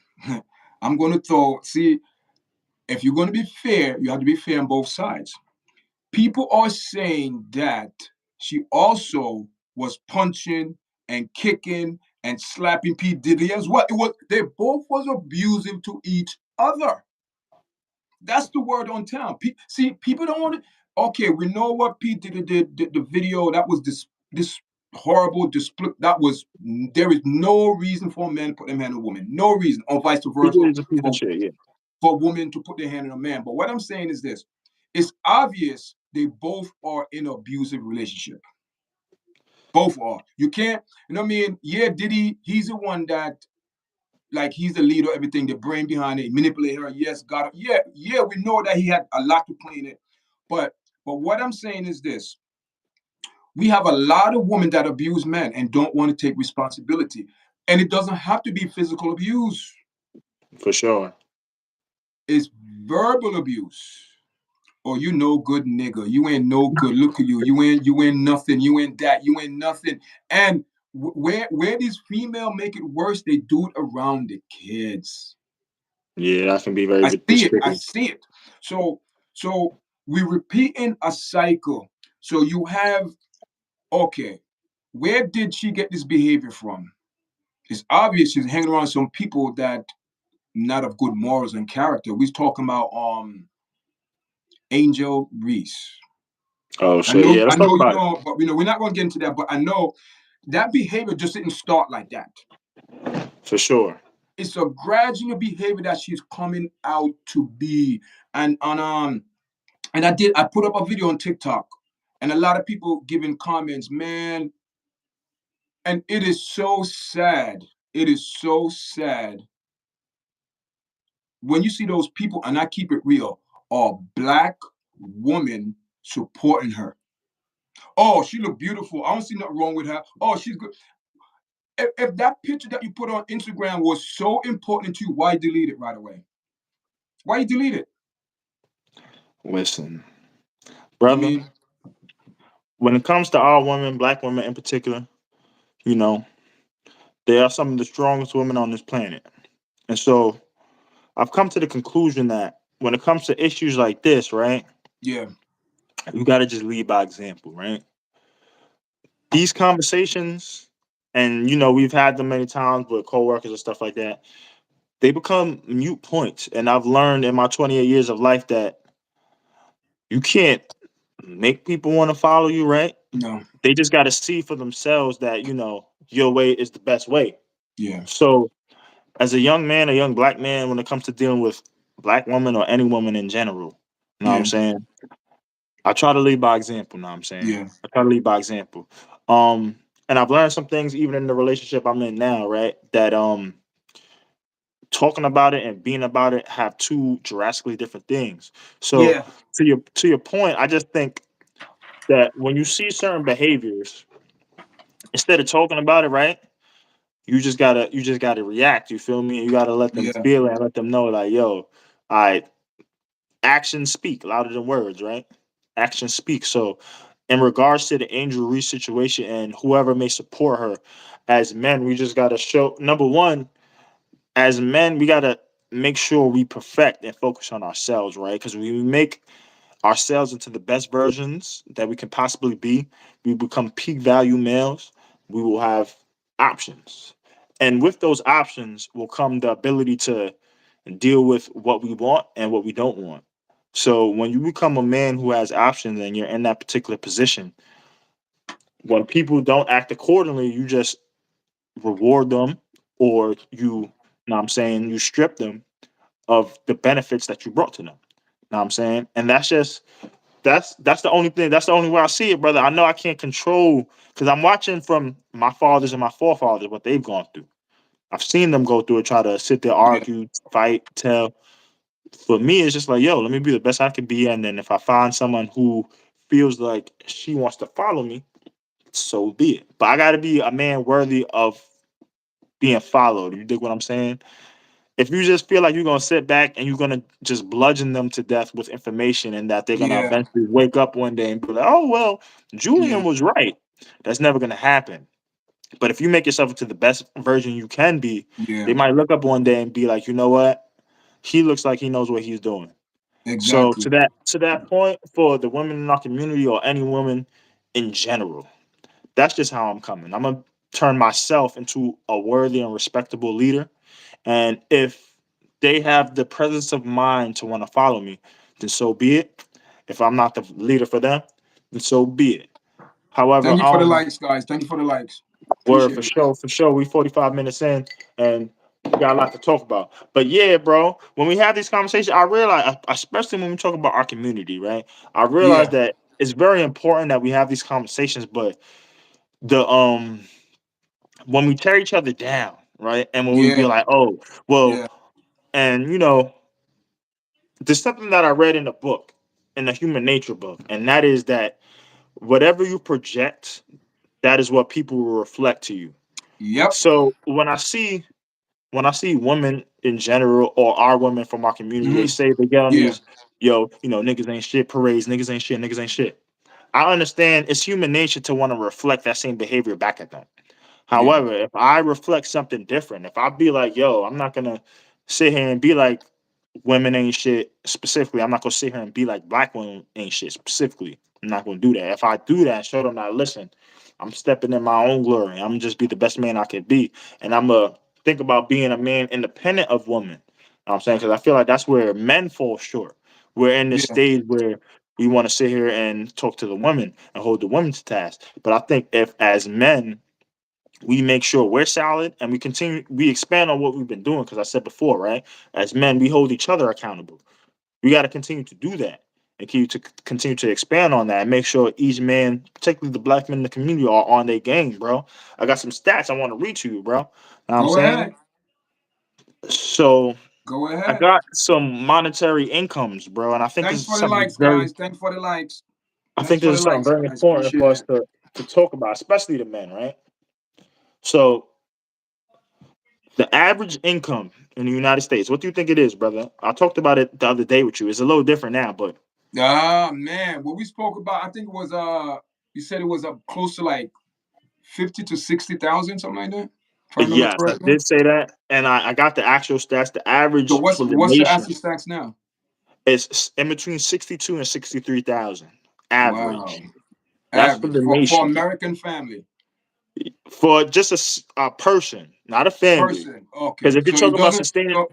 I'm going to throw, see, if you're going to be fair, you have to be fair on both sides. People are saying that she also was punching and kicking and slapping P. Diddy as well. It was they both was abusive to each other. That's the word on town. See, people don't want to. Okay, we know what P. Diddy did. The video that was this horrible display. That was there is no reason for a man to put their hand on a woman. No reason, or vice he versa is a piece of for shit. Yeah, for women to put their hand on a man. But what I'm saying is this: it's obvious they both are in an abusive relationship. Both are. You can't. You know what I mean? Yeah, Diddy. He's the one that like he's the leader, everything, the brain behind it, manipulate her. Yes, got it. Yeah, yeah. We know that he had a lot to play in it. But what I'm saying is this: we have a lot of women that abuse men and don't want to take responsibility. And it doesn't have to be physical abuse. for sure. It's verbal abuse. Or you no good nigga. You ain't no good. Look at you. You ain't nothing. You ain't that. You ain't nothing. And where these female make it worse, they do it around the kids. Yeah, that can be very I see it. I despicable. see it. So we repeating a cycle. So you have okay, where did she get this behavior from? It's obvious she's hanging around some people that not of good morals and character. We're talking about Angel Reese. Oh I shit. know, Yeah, I let's talk know you about it. know, but we're not going to get into that. But I know that behavior just didn't start like that. For sure. It's a gradual behavior that she's coming out to be. And I put up a video on TikTok. and a lot of people giving comments, man, and it is so sad. It is so sad when you see those people, and I keep it real, a black woman supporting her. Oh, she look beautiful. I don't see nothing wrong with her. Oh, she's good. If that picture that you put on Instagram was so important to you, why delete it right away? Why you delete it? Listen, You brother, mean? when it comes to our women, black women in particular, you know, they are some of the strongest women on this planet. And so I've come to the conclusion that when it comes to issues like this, right, Yeah, you got to just lead by example, right? These conversations, and we've had them many times with coworkers and stuff like that, they become mute points. And I've learned in my 28 years of life that you can't make people want to follow you, right? no, They just got to see for themselves that, your way is the best way. yeah, So, as a young man, a young black man, when it comes to dealing with black women or any woman in general, you know what I'm yeah, saying? I try to lead by example, you know what I'm saying? yeah, I try to lead by example. Um, and I've learned some things even in the relationship I'm in now, right? That talking about it and being about it have two drastically different things. So yeah, to your point, I just think that when you see certain behaviors, instead of talking about it, right? You just gotta react. You feel me? You gotta let them yeah, feel it and let them know, like, yo, I actions speak louder than words, right? Actions speak. So, in regards to the Angel Reese situation and whoever may support her, as men, we just gotta show, number one, as men, we gotta make sure we perfect and focus on ourselves, right? Because when we make ourselves into the best versions that we can possibly be, we become peak value males. We will have options. And with those options will come the ability to deal with what we want and what we don't want. So when you become a man who has options and you're in that particular position, when people don't act accordingly, you just reward them, or know what I'm saying, you strip them of the benefits that you brought to them. Know what I'm saying? And that's the only thing. That's the only way I see it, brother. I know I can't control because I'm watching from my fathers and my forefathers what they've gone through. I've seen them go through it, try to sit there, yeah, argue, fight, tell. For me, it's just like, yo, let me be the best I can be, and then if I find someone who feels like she wants to follow me, so be it. But I got to be a man worthy of being followed. You dig what I'm saying? If you just feel like you're gonna sit back and you're gonna just bludgeon them to death with information and that they're gonna yeah, eventually wake up one day and be like, oh well, yeah, Julian was right. That's never gonna happen. But if you make yourself into the best version you can be, yeah, they might look up one day and be like, you know what? He looks like he knows what he's doing. So exactly. to that point, for the women in our community or any woman in general, that's just how I'm coming. I'm gonna turn myself into a worthy and respectable leader, and if they have the presence of mind to want to follow me, then so be it. If I'm not the leader for them, then so be it. However, Thank you for the likes, guys. Thank you for the likes. we're Appreciate for it. sure, for sure, we 45 minutes in and we got a lot to talk about. But yeah, bro, when we have these conversations, I realize, especially when we talk about our community, right? I realize Yeah, that it's very important that we have these conversations, but the when we tear each other down, right? And when we be yeah, like, oh, well, yeah. and there's something that I read in a book, in the human nature book, and that is that whatever you project, that is what people will reflect to you. Yep. So when I see women in general or our women from our community, they Hmm. say they get on Yeah, these, niggas ain't shit parades, niggas ain't shit, niggas ain't shit. I understand it's human nature to want to reflect that same behavior back at them. yeah, However, if I reflect something different, if I be like, yo, I'm not gonna sit here and be like women ain't shit specifically. I'm not gonna sit here and be like black women ain't shit specifically. I'm not gonna do that. If I do that, show them that listen, I'm stepping in my own glory. I'm just be the best man I can be. And I'm gonna think about being a man independent of women. You know what I'm saying? Because I feel like that's where men fall short. We're in this yeah, stage where we want to sit here and talk to the women and hold the women to task. But I think if as men we make sure we're solid and we expand on what we've been doing, because I said before, right, as men we hold each other accountable. We got to continue to do that and continue to expand on that and make sure each man, particularly the black men in the community, are on their game, bro. I got some stats I want to read to you, bro. Know what I'm Go saying? ahead. So Go I ahead. got some monetary incomes, bro, and I think this Thanks is for the something likes, very guys. Thanks for the likes. I Thanks think for this the is something likes, very guys. important Appreciate for us that. to talk about, especially the men, right? So the average income in the United States, what do you think it is, brother? I talked about it the other day with you. It's a little different now, but Ah, man. What we spoke about, I think it was you said it was up close to like 50 to 60,000, something like that. If I remember yes, I correctly. did say that, and I got the actual stats. The So average for the what's the nation actual stacks now? is in between 62 and 63,000 Wow. average. That's for Average the for nation, American family. for just a person, not a family. Person. Because Okay. if you're So it talking about doesn't sustaining,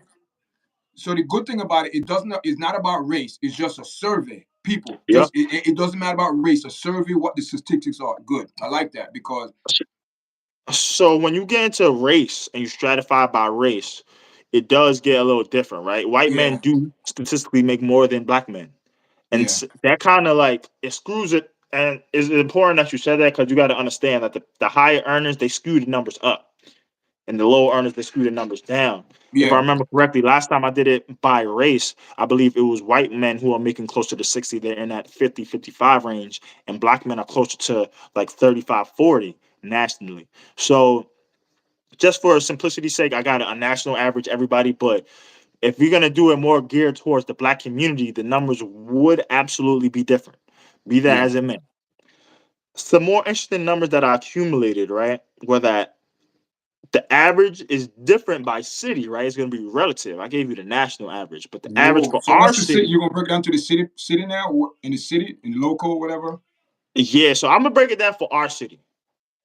so the good thing about it, it doesn't it's not about race. It's just a survey. People. yeah. Just it doesn't matter about race. A survey what the statistics are. Good. I like that because So when you get into race and you stratify by race, it does get a little different, right? White men yeah, do statistically make more than black men, and yeah, that kind of like it screws it. And it's important that you said that because you got to understand that the higher earners they skew the numbers up, and the lower earners they skew the numbers down. If I yeah, remember correctly, last time I did it by race, I believe it was white men who are making closer to 60. They're in that 50, 55 range, and black men are closer to like 35, 40 nationally. So just for simplicity's sake, I got a national average, everybody. But if we're gonna do it more geared towards the black community, the numbers would absolutely be different. Be that yeah. as it may. Some more interesting numbers that I accumulated, right, were that the average is different by city, right? It's gonna be relative. I gave you the national average, but the average Whoa. for So our what's the city? city, You're gonna break it down to the city now? In the city, in the local, whatever? yeah. So I'm gonna break it down for our city.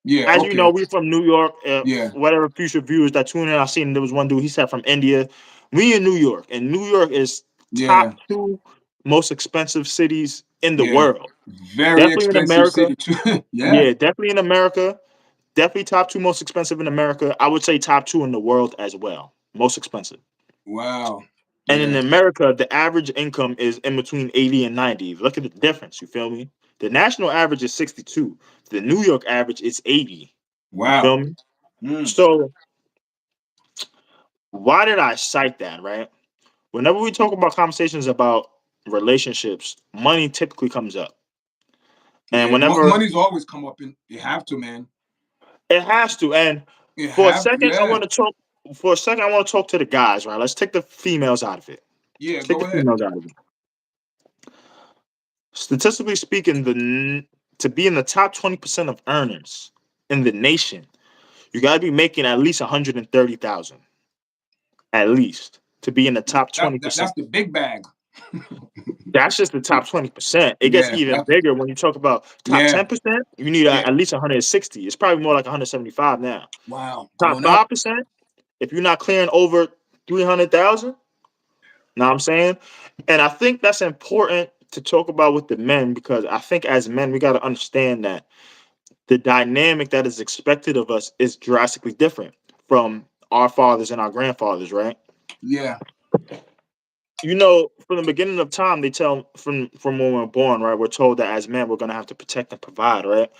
Yeah, As you know, okay. we from New York. Yeah, Whatever future viewers that tune in, I seen there was one dude. He said from India. We in New York, and New York is yeah, top two most expensive cities in the yeah. world. Very Definitely in expensive America. city too. Yeah. Yeah, definitely in America. Definitely top two most expensive in America. I would say top two in the world as well. Most expensive. Wow. And in Yeah. America, the average income is in between 80 and 90. Look at the difference. You feel me? The national average is 62. The New York average is 80. You feel Wow. me? Mm. So why did I cite that, right? Whenever we talk about conversations about relationships, money typically comes up. And Yeah. whenever Money's always come up in. You have to, man. it has to, and You for a have to. second, I Yeah. want to talk. For a second, I want to talk to the guys, right? Let's take the females out of it. Yeah. Let's take Go the ahead. females out of it. Statistically speaking, to be in the top 20% of earners in the nation, you got to be making at least 130,000, at least to be in the top That's 20%. the big bag. That's just the top 20%. It gets Yeah. even bigger when you talk about top Yeah. 10%. You need Yeah. at least 160. It's probably more like 175 now. Wow. Top Going up. 5%, if you're not clearing over 300,000, know what I'm saying? And I think that's important to talk about with the men because I think as men, we got to understand that the dynamic that is expected of us is drastically different from our fathers and our grandfathers, right? Yeah. You know, from the beginning of time, they tell from when we're born, right? We're told that as men, we're gonna have to protect and provide, right?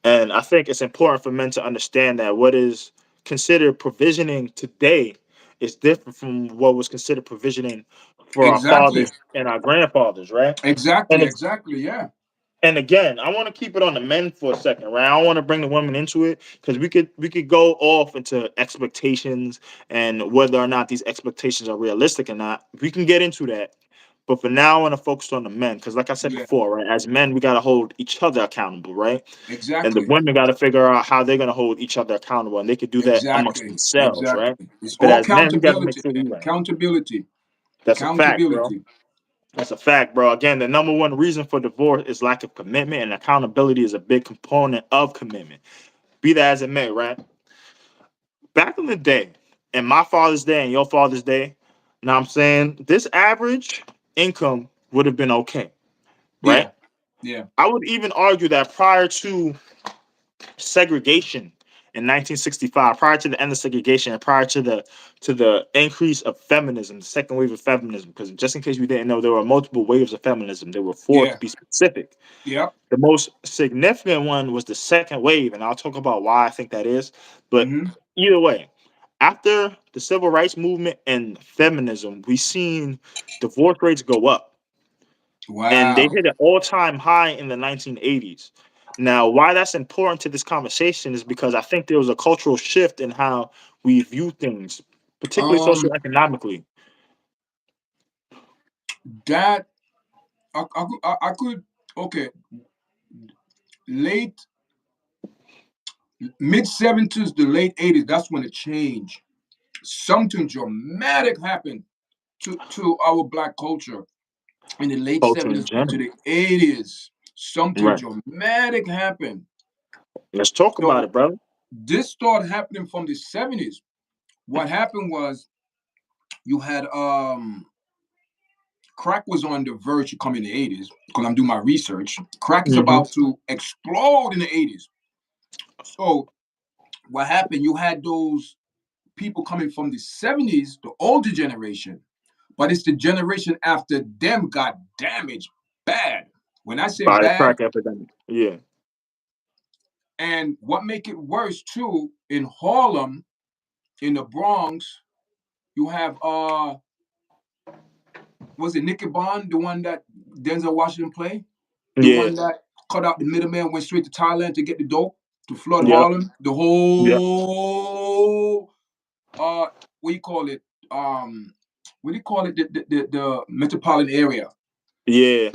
And I think it's important for men to understand that what is considered provisioning today is different from what was considered provisioning for our Exactly. fathers and our grandfathers, right? And Exactly. it's Exactly. Yeah. and again, I want to keep it on the men for a second, right? I don't want to bring the women into it because we could go off into expectations and whether or not these expectations are realistic or not. We can get into that, but for now, I want to focus on the men because, like I said Yeah. before, right? As men, we got to hold each other accountable, right? And the Exactly. women got to figure out how they're gonna hold each other accountable, and they could do that amongst Exactly. themselves, right? Exactly. It's But all as men, we got to make accountability, sure we man. right. Accountability. That's a fact, bro. Accountability. That's a fact, bro. Again, the number one reason for divorce is lack of commitment, and accountability is a big component of commitment. Be that as it may, right? Back in the day, in my father's day and your father's day, now I'm saying this average income would have been okay, right? Yeah. Yeah. I would even argue that prior to segregation in 1965, prior to the end of segregation and prior to the increase of feminism, the second wave of feminism. Because just in case you didn't know, there were multiple waves of feminism. There were four to Yeah. be specific. Yep. The most significant one was the second wave, and I'll talk about why I think that is. But Mm-hmm. either way, after the civil rights movement and feminism, we seen divorce rates go up, and they Wow. hit an all-time high in the 1980s. Now, why that's important to this conversation is because I think there was a cultural shift in how we view things, particularly Um, socioeconomically. that I could okay. Late mid 70s to late 80s. That's when it changed. Something dramatic happened to our black culture in the late Culture in 70s into general. the 80s. Something Right. dramatic happened. Let's talk about So it, brother. this started happening from the 70s. What happened was you had crack was on the verge to come in the 80s because I'm doing my research. Crack is Hmm. about to explode in the 80s. So what happened? You had those people coming from the 70s, the older generation, but it's the generation after them got damaged bad. When I say By the bad, crack epidemic. Yeah. and what make it worse too, in Harlem, in the Bronx, you have was it Nicky Bond, the one that Denzel Washington played? The Yeah. one that cut out the middleman, went straight to Thailand to get the dope to flood Yep. Harlem. The Yep. whole what do you call it? What do you call it? The metropolitan area, Yeah.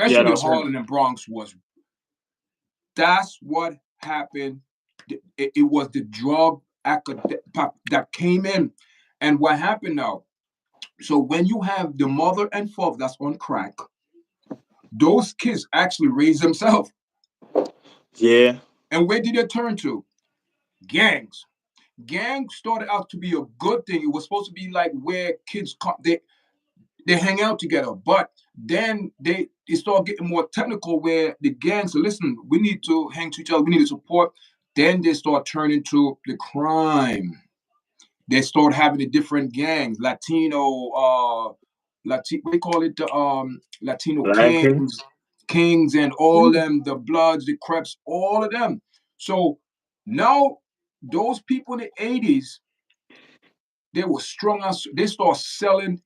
Yeah, especially that's him. Harlem and Bronx was. That's what happened. It was the drug that came in, and what happened now? So when you have the mother and father that's on crack, those kids actually raise themselves. Yeah. And where did they turn to? Gangs. Gangs started out to be a good thing. It was supposed to be like where kids they hang out together. But then they start getting more technical where the gangs say, listen, we need to hang to each other, we need to support. Then they start turning to the crime. They start having the different gangs, Latino, what do you call it? The Latino Lion King. kings, and all them, the Bloods, the Crips, all of them. So now those people in the 80s, they were strung out. They start selling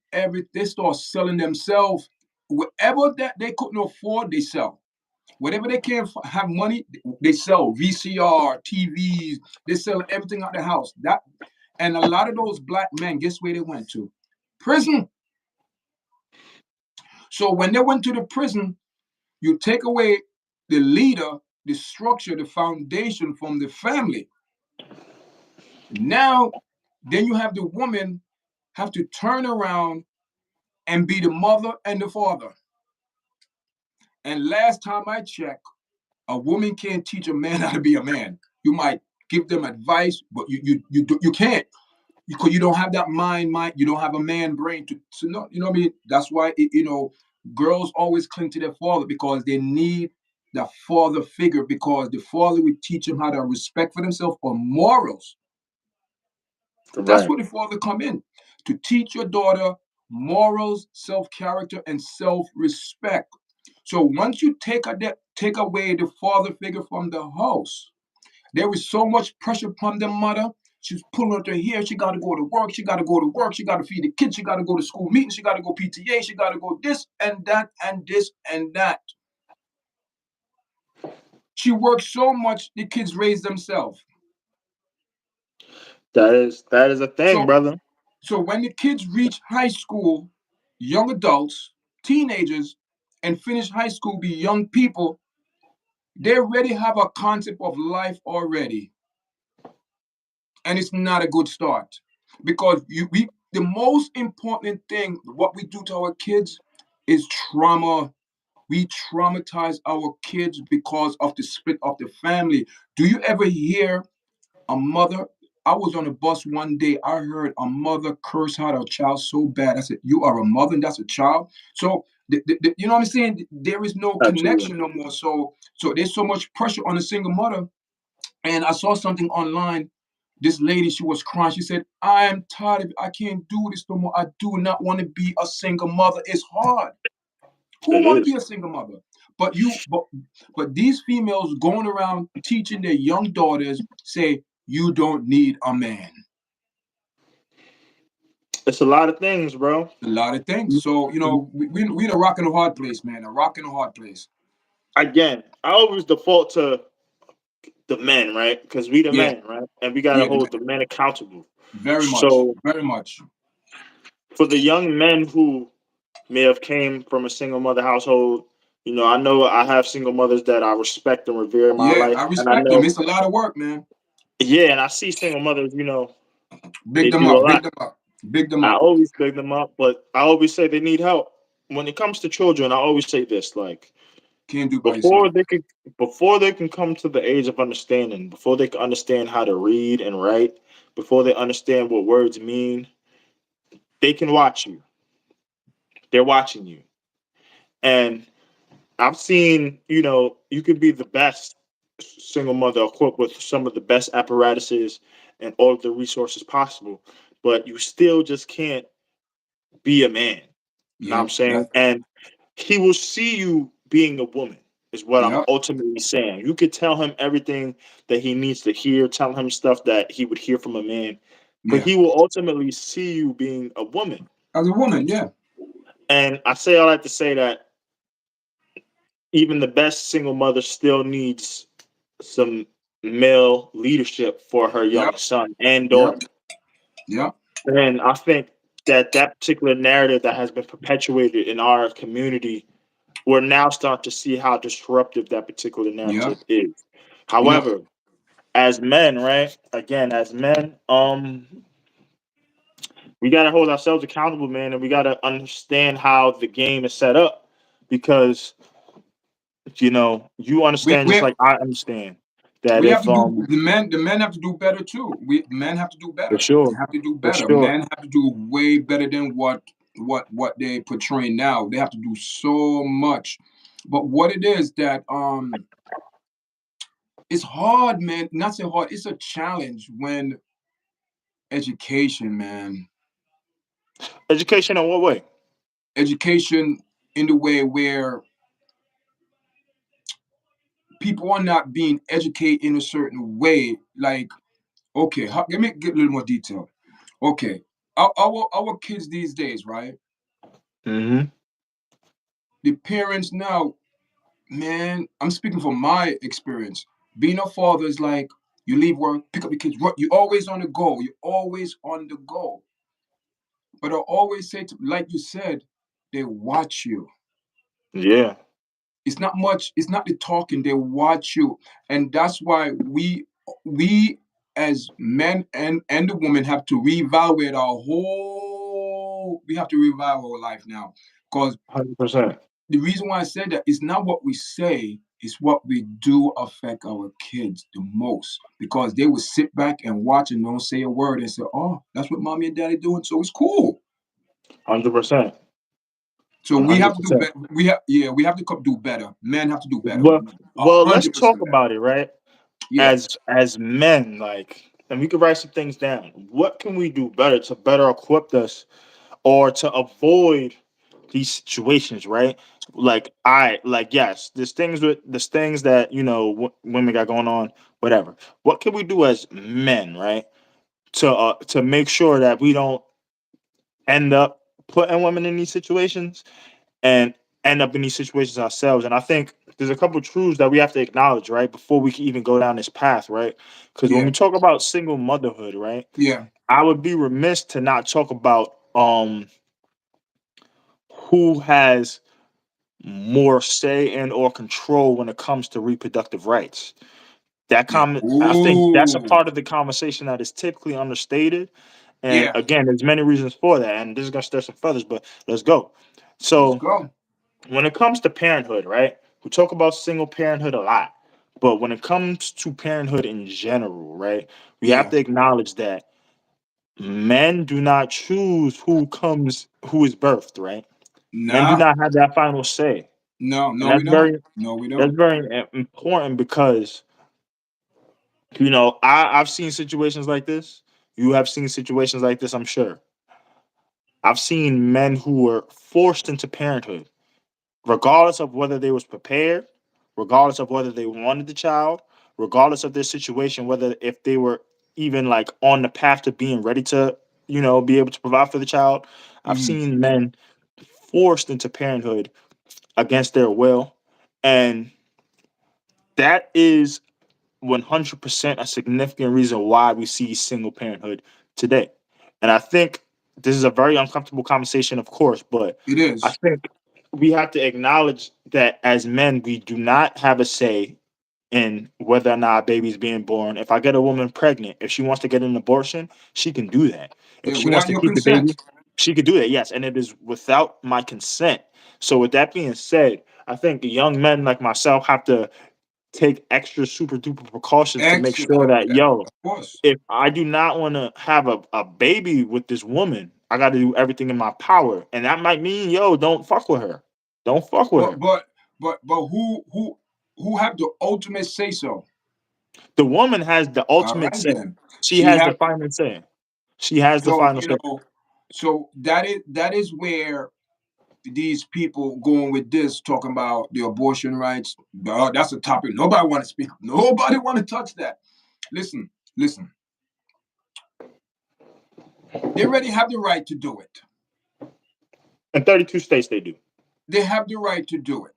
they start selling themselves. Whatever that they couldn't afford, they sell. Whatever they can't have money, they sell VCR, TVs. They sell everything out the house. That and a lot of those black men, guess where they went to? Prison. So when they went to the prison, you take away the leader, the structure, the foundation from the family. Now, then you have the woman have to turn around and be the mother and the father. And last time I checked, a woman can't teach a man how to be a man. You might give them advice, but you can't because you don't have that mind. You don't have a man brain to know. You know what I mean? That's why girls always cling to their father because they need the father figure because the father will teach them how to respect for themselves or morals. That's Right. where the father come in to teach your daughter morals, self character, and self respect. So once you take away the father figure from the house, there is so much pressure upon the mother. She's pulling her to here. She got to go to work. She got to go to work. She got to feed the kids. She got to go to school meetings. She got to go PTA. She got to go this and that and this and that. She works so much. The kids raise themselves. That is a thing, So, brother. so when the kids reach high school, young adults, teenagers, and finish high school, be young people, they already have a concept of life already, and it's not a good start because the most important thing what we do to our kids is trauma. We traumatize our kids because of the split of the family. Do you ever hear a mother? I was on a bus one day. I heard a mother curse out her child so bad. I said, "You are a mother, and that's a child." So, you know what I'm saying? There is no Absolutely. connection no more. So there's so much pressure on a single mother And I saw something online. This lady, she was crying. She said, I am tired of it. I can't do this no more. I do not want to be a single mother. It's hard. Who It want to is. be a single mother? But but these females going around teaching their young daughters say you don't need a man. It's a lot of things, bro. A lot of things. So we in a rock and a hard place, man. A rock and a hard place. Again, I always default to the men, right? Because we the Yeah, men, right? And we gotta yeah, hold the men accountable. very much, So very much. for the young men who may have came from a single mother household, I know I have single mothers that I respect and revere in my Yeah, life. I And I respect them. know, It's a lot of work, man. yeah, and I see single mothers, Big they them do a up, big lot. them up, big them I up. always big them up, but I always say they need help. When it comes to children, I always say this, like Can't do it by yourself. before they can before they can come to the age of understanding, before they can understand how to read and write, before they understand what words mean, they can watch you. They're watching you. And I've seen, you could be the best single mother equipped with some of the best apparatuses and all of the resources possible, but you still just can't be a man. You know what I'm Yep, saying? And he will see you being a woman, is what I'm yep, ultimately saying. You could tell him everything that he needs to hear, tell him stuff that he would hear from a man, but yeah. he will ultimately see you being a woman. As a woman, yeah, And I say all that to say that even the best single mother still needs some male leadership for her young yep, son and yep, daughter. yep, And I think that that particular narrative that has been perpetuated in our community, we're now starting to see how disruptive that particular yep. narrative is. You know, However, as men, right? Again, as men, we gotta hold ourselves accountable, man, and we gotta understand how the game is set up because you we understand just we like I understand that we have if to do the men have to do better too. Men have to do for better. They sure, have to do for better. sure, Men have to do way better than what they portray now. They have to do so much. But what it is that it's hard, man. Not so hard. It's a challenge when education, man. education in what way? Education in the way where people are not being educated in a certain way. Like, okay, let me get a little more detail. Okay, our kids these days, right? Hmm. The parents now, man. I'm speaking from my experience. Being a father is like you leave work, pick up your kids. You're always on the go. You're always on the go. But I always say, like you said, they watch you. Yeah, It's not much. It's not the talking. They watch you, and that's why we as men and the women have to reevaluate our whole. We have to reevaluate our life now, because 100%. the reason why I said that is not what we say. It's what we do affect our kids the most because they will sit back and watch and don't say a word and say, "Oh, that's what mommy and daddy doing, so it's cool." 100%. So we have to do 100%. better. We have to do better. Men have to do better. Well, A well, let's hundred talk percent better. about it, right? Yeah. As men, like, and we could write some things down. What can we do better to better equip us or to avoid these situations, right? Like yes, there's things that women got going on, whatever. What can we do as men, right, to make sure that we don't end up putting women in these situations and end up in these situations ourselves? And I think there's a couple of truths that we have to acknowledge, right, before we can even go down this path, right? Because when Yeah. we talk about single motherhood, right, Yeah. I would be remiss to not talk about who has more say and or control when it comes to reproductive rights. Yeah. I think that's a Ooh. part of the conversation that is typically understated. And Yeah. again, there's many reasons for that. And this is gonna stir some feathers, but let's go. Let's So go. when it comes to parenthood, right? We talk about single parenthood a lot. But when it comes to parenthood in general, right, we have Yeah. to acknowledge that men do not choose who is birthed, right? Men do Nah. not have that final say. No. And No, we don't. No, we that's don't. very important because I've seen situations like this. You have seen situations like this, I'm sure. I've seen men who were forced into parenthood, regardless of whether they was prepared, regardless of whether they wanted the child, regardless of their situation, whether if they were even like on the path to being ready to, be able to provide for the child. I've Mm-hmm. seen men forced into parenthood against their will. And that is 100% a significant reason why we see single parenthood today. And I think this is a very uncomfortable conversation, of course, but It I is. think we have to acknowledge that as men, we do not have a say in whether or not a baby is being born. If I get a woman pregnant, if she wants to get an abortion, she can do that. If Yeah, she wants without to your keep the baby, consent. she could do that. Yes, and it is without my consent. So with that being said, I think young men like myself have to take extra super duper precautions to make Extra, sure that of yo, course. if I do not want to have a baby with this woman, I got to do everything in my power, and that might mean yo, don't fuck with her, don't fuck with But her. but but who have the ultimate say so? The woman has the All ultimate right say. then. She She has the have final say. She has the so final say. so that is where these people going with this talking about the abortion rights. That's a topic nobody want to speak. Nobody want to touch that. Listen. They already have the right to do it. In 32 states, they do. They have the right to do it.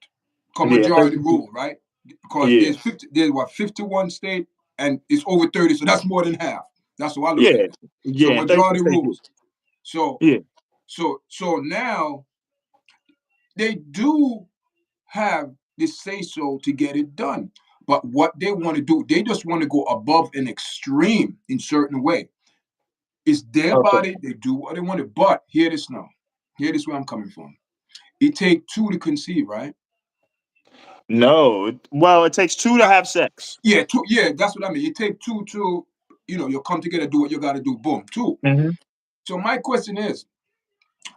Come Yeah, majority 32. rule, right? Because Yeah, there's what 51 state and it's over 30, so that's more than half. That's how I look at yeah, it. So yeah. In 32 majority states, do. rules. So Yeah, so now they do have the say so to get it done. But what they want to do, they just want to go above an extreme in certain way. It's their okay. body, they do what they want to. But hear this now. Hear this where I'm coming from. It take two to conceive, right? No, well, it takes two to Uh, have sex. yeah, two. Yeah, that's what I mean. It take two to, you come together, do what you got to do. Boom, two. Hmm. So my question is,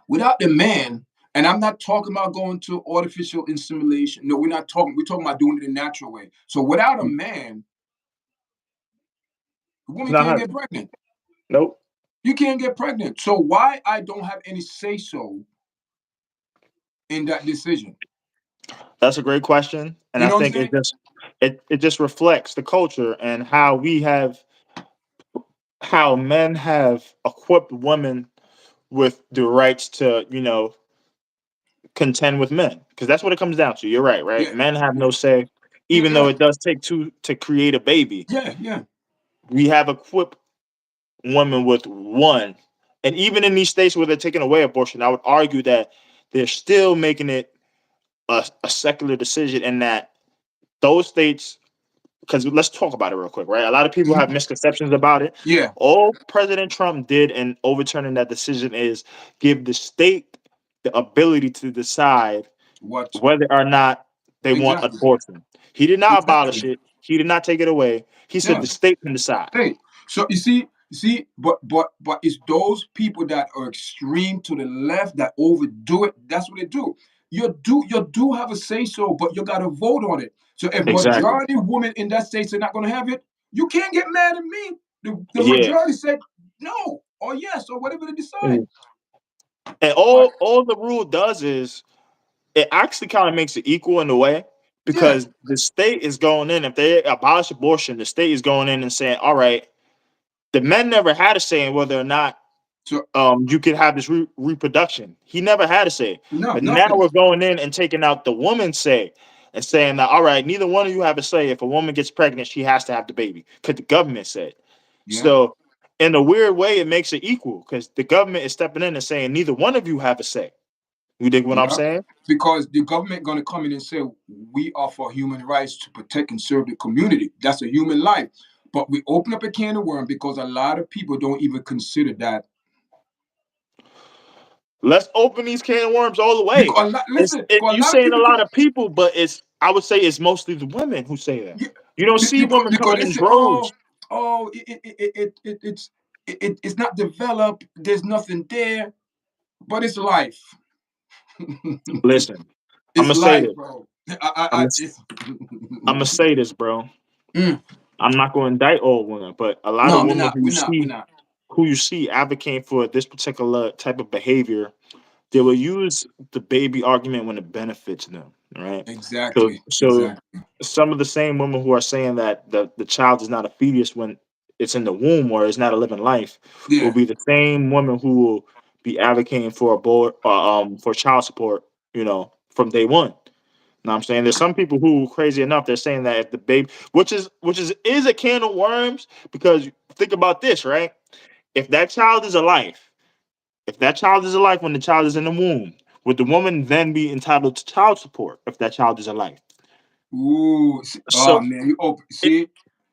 without the man, and I'm not talking about going to artificial insemination. No, we're not talking. We're talking about doing it the natural way. So without a man, the It's woman not can't her. get pregnant. Nope. You can't get pregnant. So why I don't have any say so in that decision? That's a great question, and You I know what I'm think saying? it just reflects the culture and how men have equipped women with the rights to contend with men, because that's what it comes down to. You're right, right? Yeah, Men have yeah, no say, even though yeah, it does take two to create a baby. yeah, yeah. We have equipped women with one, and even in these states where they're taking away abortion, I would argue that they're still making it a secular decision, in that those states, because let's talk about it real quick, right? A lot of people have Mhm. misconceptions about it. Yeah. All President Trump did in overturning that decision is give the state the ability to decide What? whether or not they want Exactly. abortion. He did not abolish Exactly. it. He did not take it away. He said Yeah. the state can decide. Hey. So you see, but it's those people that are extreme to the left that overdo it. That's what they do. You do have a say so, but you got to vote on it. So if Exactly. majority of women in that state are not going to have it, you can't get mad at me. The Yeah. majority said no or yes or whatever they decide. Mhm. And But all the rule does is it actually kind of makes it equal in a way, yeah, because the state is going in. If they abolish abortion, the state is going in and saying, all right, the men never had a say in whether or not so you could have this reproduction. He never had a say. no, But now nothing. we're going in and taking out the woman's say and saying that, all right, neither one of you have a say. If a woman gets pregnant, she has to have the baby because the government said. Yeah. So, in a weird way, it makes it equal because the government is stepping in and saying, neither one of you have a say. You dig what I'm Yeah, saying? because the government going to come in and say we are for human rights to protect and serve the community. That's a human life. But we open up a can of worm because a lot of people don't even consider that. Let's open these can of worms all the way. Because listen, because a You lot of saying a people, lot of people, but I would say it's mostly the women who say that. yeah, You don't see women because coming they in say, droves. it's not developed. There's nothing there, but it's life. Listen, I'm It's gonna say life, this. bro. I'm gonna, It's I'm gonna say this, bro. Mm. I'm not going to indict all women, but a lot of No, we're women not. We're not. We're not. who you see advocating for this particular type of behavior, they will use the baby argument when it benefits them, right? So, Exactly. so Exactly. some of the same women who are saying that the child is not a fetus when it's in the womb or it's not a living life will Yeah. be the same women who will be advocating for for child support, from day one. Know what I'm saying? There's some people who, crazy enough, they're saying that if the baby, which is a can of worms, because think about this, right? If that child is alive, if that child is alive when the child is in the womb, would the woman then be entitled to child support if that child is alive? Ooh. Oh So man, you open. it, See.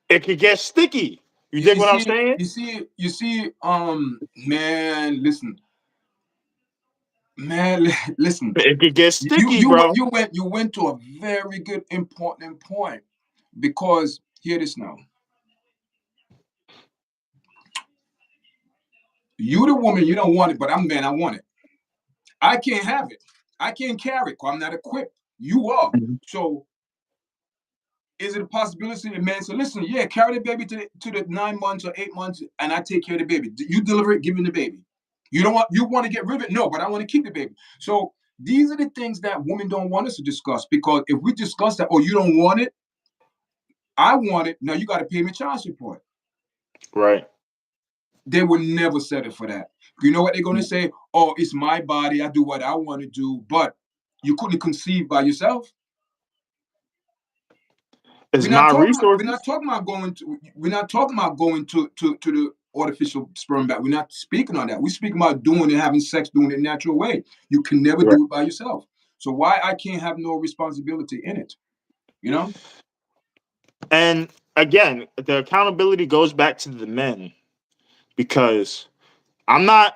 it could get sticky. You You, dig you what I'm see. saying? You see. You see. Man, listen. Man, listen. It could get You sticky, you went bro. you went to a very good important point because hear this now. You the woman, you don't want it, but I'm man, I want it. I can't have it. I can't carry it 'cause I'm not equipped. You are. Mhm. So is it a possibility the man said, listen, yeah, carry the baby to the 9 months or 8 months and I take care of the baby. You deliver it, give me the baby. You want to get rid of it? No, but I want to keep the baby. So these are the things that women don't want us to discuss because if we discuss that, oh, you don't want it, I want it, now you gotta pay me child support. Right. They will never settle for that. You know what they're gonna say? Oh, it's my body, I do what I want to do, but you couldn't conceive by yourself. It's We're not my talking about we're not resources. talking about going to we're not talking about going to the artificial sperm bank. We're not speaking on that. We're speaking about doing it, having sex, doing it natural way. You can never Right. do it by yourself. So why I can't have no responsibility in it? You know? And again, the accountability goes back to the men because I'm not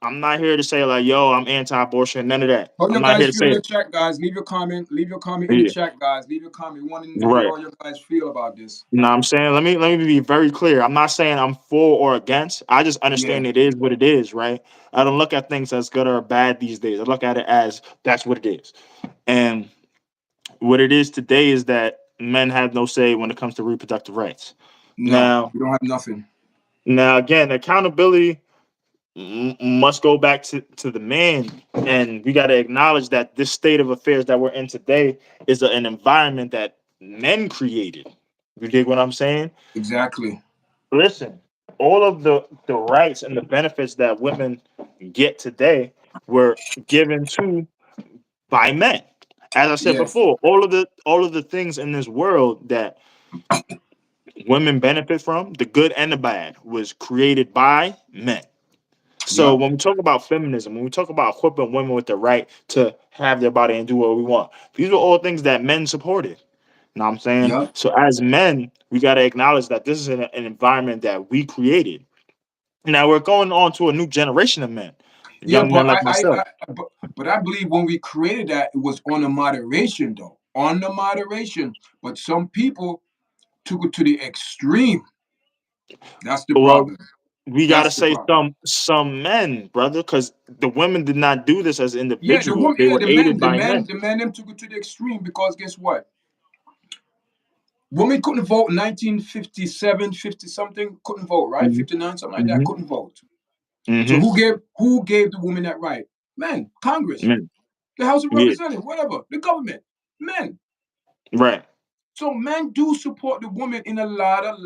I'm not here to say like, yo, I'm anti-abortion, none of that. How I'm you not here guys to feel in say the that. chat, guys? Leave your comment. Leave your comment in the Yeah, chat, guys. Leave your comment. We want to hear right. how you guys feel about this. You know what I'm saying? Let me be very clear. I'm not saying I'm for or against. I just Yeah, understand it is what it is, right? I don't look at things as good or bad these days. I look at it as that's what it is. And what it is today is that men have no say when it comes to reproductive rights. no, Now, we don't have nothing. now again, accountability must go back to the man, and we got to acknowledge that this state of affairs that we're in today is an environment that men created. You dig what I'm saying? Exactly. Listen, all of the rights and the benefits that women get today were given to by men. As I said Yeah, before, all of the things in this world that women benefit from, the good and the bad, was created by men. So yep, when we talk about feminism, when we talk about equipping women with the right to have their body and do what we want, these are all things that men supported. You know what I'm saying? yep. So as men, we got to acknowledge that this is an environment that we created. Now we're going on to a new generation of men, Yeah, young men but like myself. but I believe when we created that, it was on the moderation though, on the moderation. But some people took it to the extreme. That's the Well, problem. we got to That's the say problem. some men, brother, because the women did not do this as Yeah, the individuals. woman, They yeah, were aided by men. the men, them took it to the extreme because guess what? Women couldn't vote in 1957, 50 something, couldn't vote, right? Hmm. 59, something like that, Hmm. couldn't vote. So Hmm. who gave the woman that right? Men, Congress, Men. the House of Yeah. Representatives, whatever, the government, men. Right. So men do support the woman in a lot of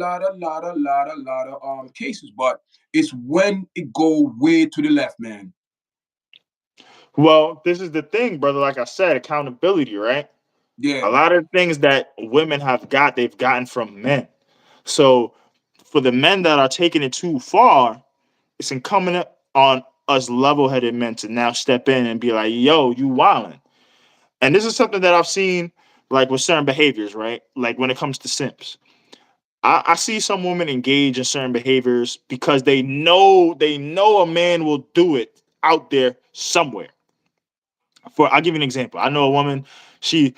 cases, but it's when it go way to the left, man. Well, this is the thing, brother. Like I said, accountability, right? A Yeah, lot of things that women they've gotten from men. So for the men that are taking it too far, it's incumbent on us level-headed men to now step in and be like, "Yo, you wildin'." And this is something that I've seen, like with certain behaviors, right? Like when it comes to simps, I see some women engage in certain behaviors because they know a man will do it out there somewhere. For I'll give you an example. I know a woman. She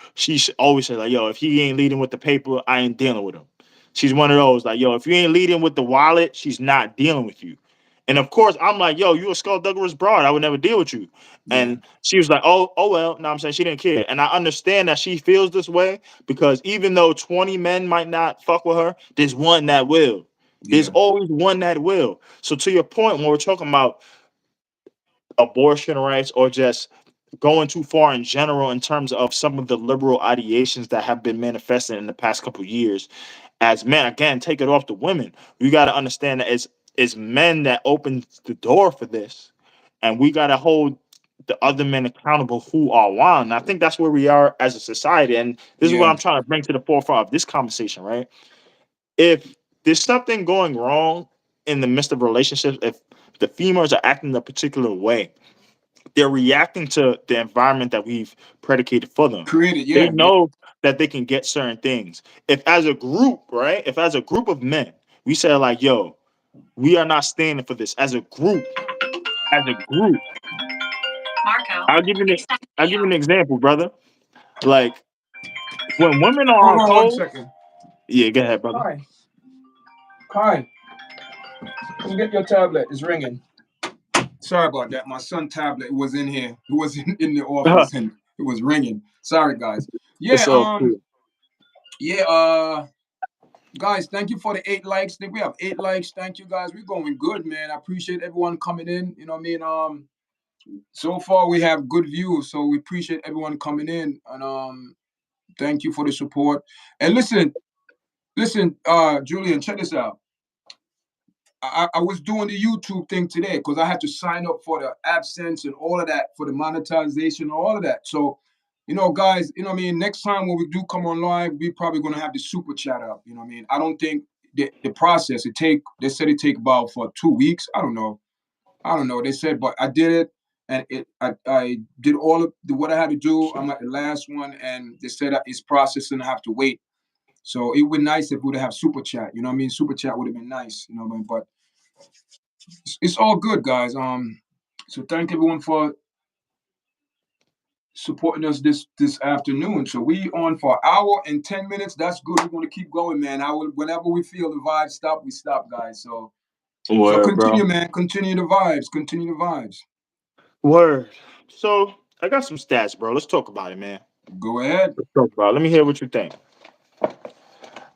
always says like, "Yo, if he ain't leading with the paper, I ain't dealing with him." She's one of those like, "Yo, if you ain't leading with the wallet, she's not dealing with you." And of course, I'm like, yo, you a skullduggerous broad. I would never deal with you. Yeah. And she was like, oh well. No, I'm saying she didn't care. And I understand that she feels this way because even though 20 men might not fuck with her, there's one that will. There's Yeah. always one that will. So to your point, when we're talking about abortion rights or just going too far in general in terms of some of the liberal ideations that have been manifested in the past couple of years, as men, again, take it off the women. We got to understand that it's men that opened the door for this, and we got to hold the other men accountable who are wild. And I think that's where we are as a society. And this is what Yeah. I'm trying to bring to the forefront of this conversation, right? If there's something going wrong in the midst of relationships, if the females are acting a particular way, they're reacting to the environment that we've predicated for them. Created. They Yeah. Yeah. know that they can get certain things. If as a group, right? If as a group of men, we say like, yo, we are not standing for this as a group. Marco, I'll give you an please sign I'll me give you out. an example, brother. Like when women are Hold on on one code, second. yeah, go ahead, brother. Kai. Kai. Come get your tablet. It's ringing. Sorry about that. My son' tablet was in here. It was in the office and it was ringing. Sorry, guys. Yeah. It's all cool. Yeah. Guys, thank you for the 8 likes. I think we have 8 likes. Thank you, guys. We're going good, man. I appreciate everyone coming in. You know what I mean? So far we have good views, so we appreciate everyone coming in, and thank you for the support. And listen, Julian, check this out. I was doing the YouTube thing today because I had to sign up for the AdSense and all of that for the monetization and all of that. So, guys, you know what I mean? Next time when we do come on live, we probably gonna have the super chat up. You know what I mean? I don't think the process they said it take about for 2 weeks. I don't know. I don't know. They said, but I did it, and I did all of what I had to do. I'm at the last one, and they said that it's processing. I have to wait. So it would be nice if we would have super chat. You know what I mean? Super chat would have been nice. You know what I mean? But it's all good, guys. So thank everyone for supporting us this afternoon. So we on for an hour and 10 minutes. That's good. We're gonna keep going, man. Whenever we feel the vibes stop, we stop, guys. So Word, continue, bro. man. Continue the vibes. Continue the vibes. Word. So I got some stats, bro. Let's talk about it, man. Go ahead. Let's talk about it. Let me hear what you think.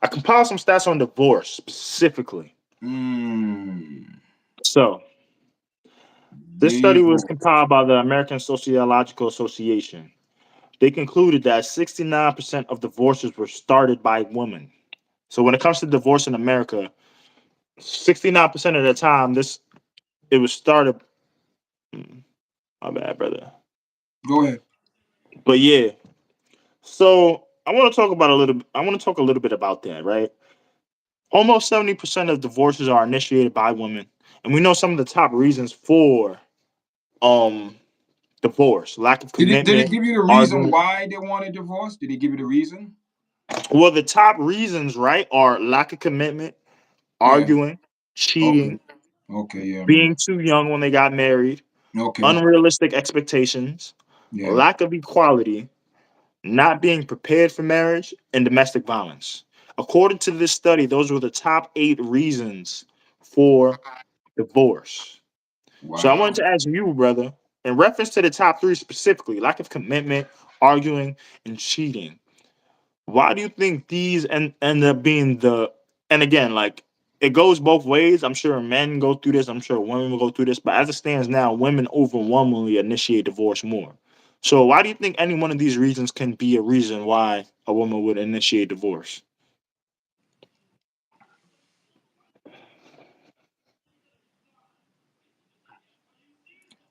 I compiled some stats on divorce specifically. Mm, So there this you study was go. compiled by the American Sociological Association. They concluded that 69% of divorces were started by women. So when it comes to divorce in America, 69% of the time it was started. Hmm, my bad, brother. Go ahead. But yeah. So I want to talk a little bit about that, right? Almost 70% of divorces are initiated by women. And we know some of the top reasons for um divorce: lack of Did it commitment, give you the reason arguing. why they wanted divorce? Did he give you the reason? Well, the top reasons, right, are lack of commitment, Yeah. arguing, Okay. cheating, Okay. Yeah, I remember. being too young when they got married, Okay. unrealistic expectations, Yeah. lack of equality, not being prepared for marriage, and domestic violence. According to this study, those were the top 8 reasons for divorce. So I wanted Wow. to ask you, brother, in reference to the top 3 specifically, lack of commitment, arguing, and cheating. Why do you think these end up being the, and again, like it goes both ways. I'm sure men go through this, I'm sure women will go through this, but as it stands now, women overwhelmingly initiate divorce more. So why do you think any one of these reasons can be a reason why a woman would initiate divorce?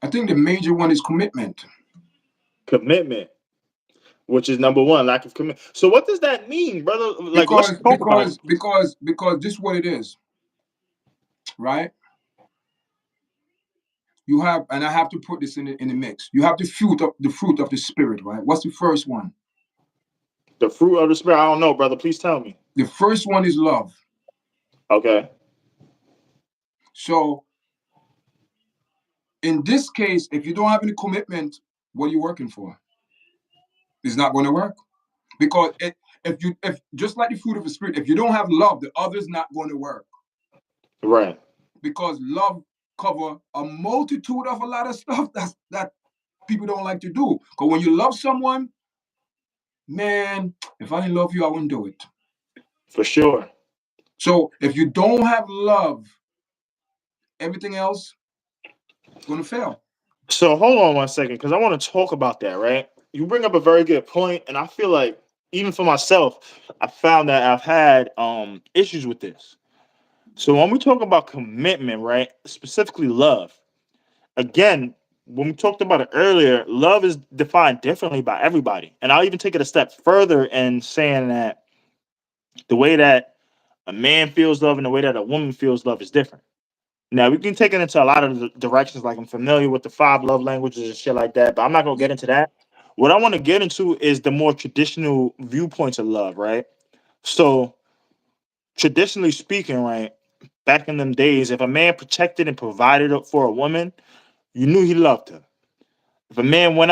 I think the major one is commitment. Commitment, which is number one, lack of commitment. So what does that mean, brother? Like, let's Because talk about it. because because because this is what it is, right? You have, and I have to put this in the mix. You have the fruit of the spirit, right? What's the first one? The fruit of the spirit. I don't know, brother. Please tell me. The first one is love. Okay. So in this case, if you don't have any commitment, what are you working for? It's not going to work because if just like the fruit of the spirit, if you don't have love, the other's not going to work Right. because love. cover a multitude of a lot of stuff that people don't like to do. Because when you love someone, man, if I didn't love you, I wouldn't do it. For sure. So if you don't have love, everything else is gonna fail. So hold on one second, because I want to talk about that, right? You bring up a very good point, and I feel like even for myself, I found that I've had issues with this. So when we talk about commitment, right, specifically love, again, when we talked about it earlier, love is defined differently by everybody. And I'll even take it a step further in saying that the way that a man feels love and the way that a woman feels love is different. Now we can take it into a lot of directions, like I'm familiar with the five love languages and shit like that, but I'm not gonna Yeah, get into that. What I want to get into is the more traditional viewpoints of love, right? So traditionally speaking, right, back in them days, if a man protected and provided for a woman, you knew he loved her. If a man went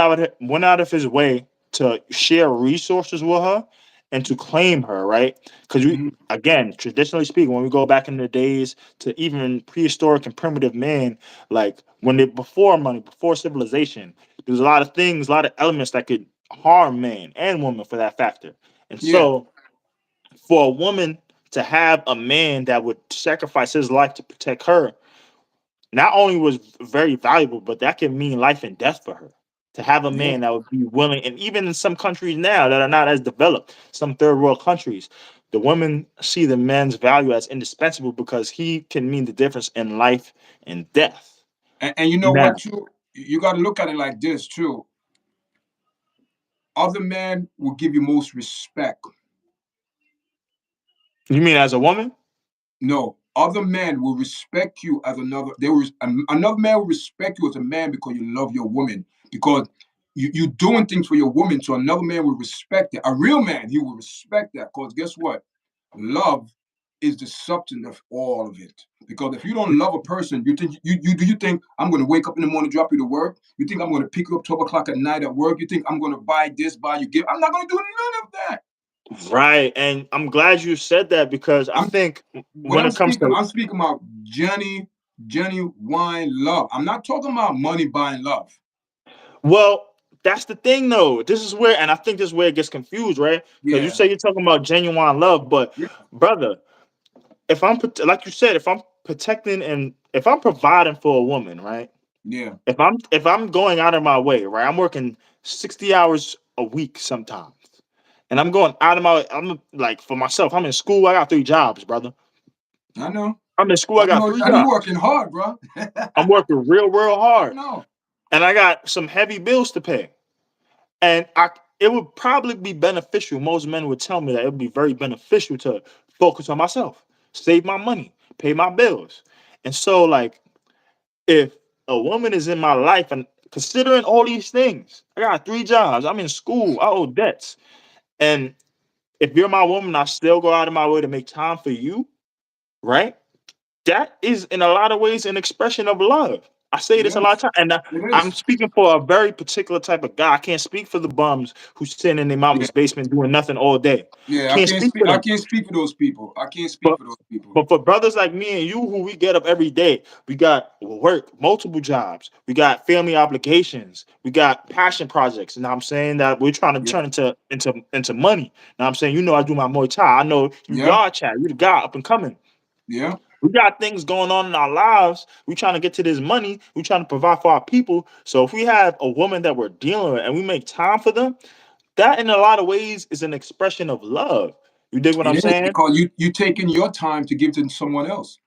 out of his way to share resources with her and to claim her, right? Because we mhm, again, traditionally speaking, when we go back in the days to even prehistoric and primitive man, like when they before money, before civilization, there's a lot of things, a lot of elements that could harm man and woman for that factor. And yeah, so for a woman to have a man that would sacrifice his life to protect her not only was very valuable, but that can mean life and death for her. To have a yeah. man that would be willing, and even in some countries now that are not as developed, some third world countries, the women see the man's value as indispensable because he can mean the difference in life and death. And you know Now, what? You got to look at it like this too. Other men will give you most respect. you mean as a woman? No, other men will respect you as another. Another man will respect you as a man because you love your woman. Because you doing things for your woman, so another man will respect it. A real man, he will respect that. Because guess what? Love is the substance of all of it. Because if you don't love a person, you think I'm going to wake up in the morning, drop you to work? You think I'm going to pick you up 12 o'clock at night at work? You think I'm going to buy this, buy you gift? I'm not going to do none of that. Right. And I'm glad you said that because I I'm think what when I'm it comes speaking, to, I'm speaking about genuine love. I'm not talking about money buying love. well, that's the thing though. This is where, and I think this is where it gets confused, right? Because you Yeah, say you're talking about genuine love, but yeah, brother, if like you said, if I'm protecting and if I'm providing for a woman, right? yeah. If I'm going out of my way, right? I'm working 60 hours a week sometimes. And I'm going out of my I'm like for myself, I'm in school, I got three jobs, brother. I know. I'm in school, I I got know. three And you jobs. working hard, bro. I'm working real I hard. know. And I got some heavy bills to pay. And it would probably be beneficial. Most men would tell me that it would be very beneficial to focus on myself, save my money, pay my bills. And so, like, if a woman is in my life and considering all these things, I got three jobs, I'm in school, I owe debts. And if you're my woman, I still go out of my way to make time for you, right? That is in a lot of ways an expression of love. I say this a lot of Yes, times, and it I'm is. speaking for a very particular type of guy. I can't speak for the bums who sit in their Yeah, mama's basement doing nothing all day. yeah. I Can't can't speak speak. for I them. can't speak for those people. I can't speak But for those people. but for brothers like me and you, who we get up every day, we got work, multiple jobs, we got family obligations, we got passion projects. And I'm saying that we're trying to Yeah, turn into money. Now I'm saying, I do my Muay Thai. I know you yeah, yard chat, you the guy up and coming. yeah. We got things going on in our lives. We trying to get to this money. We trying to provide for our people. So if we have a woman that we're dealing with and we make time for them, that in a lot of ways is an expression of love. You dig what It I'm is saying? because you taking your time to give to someone else.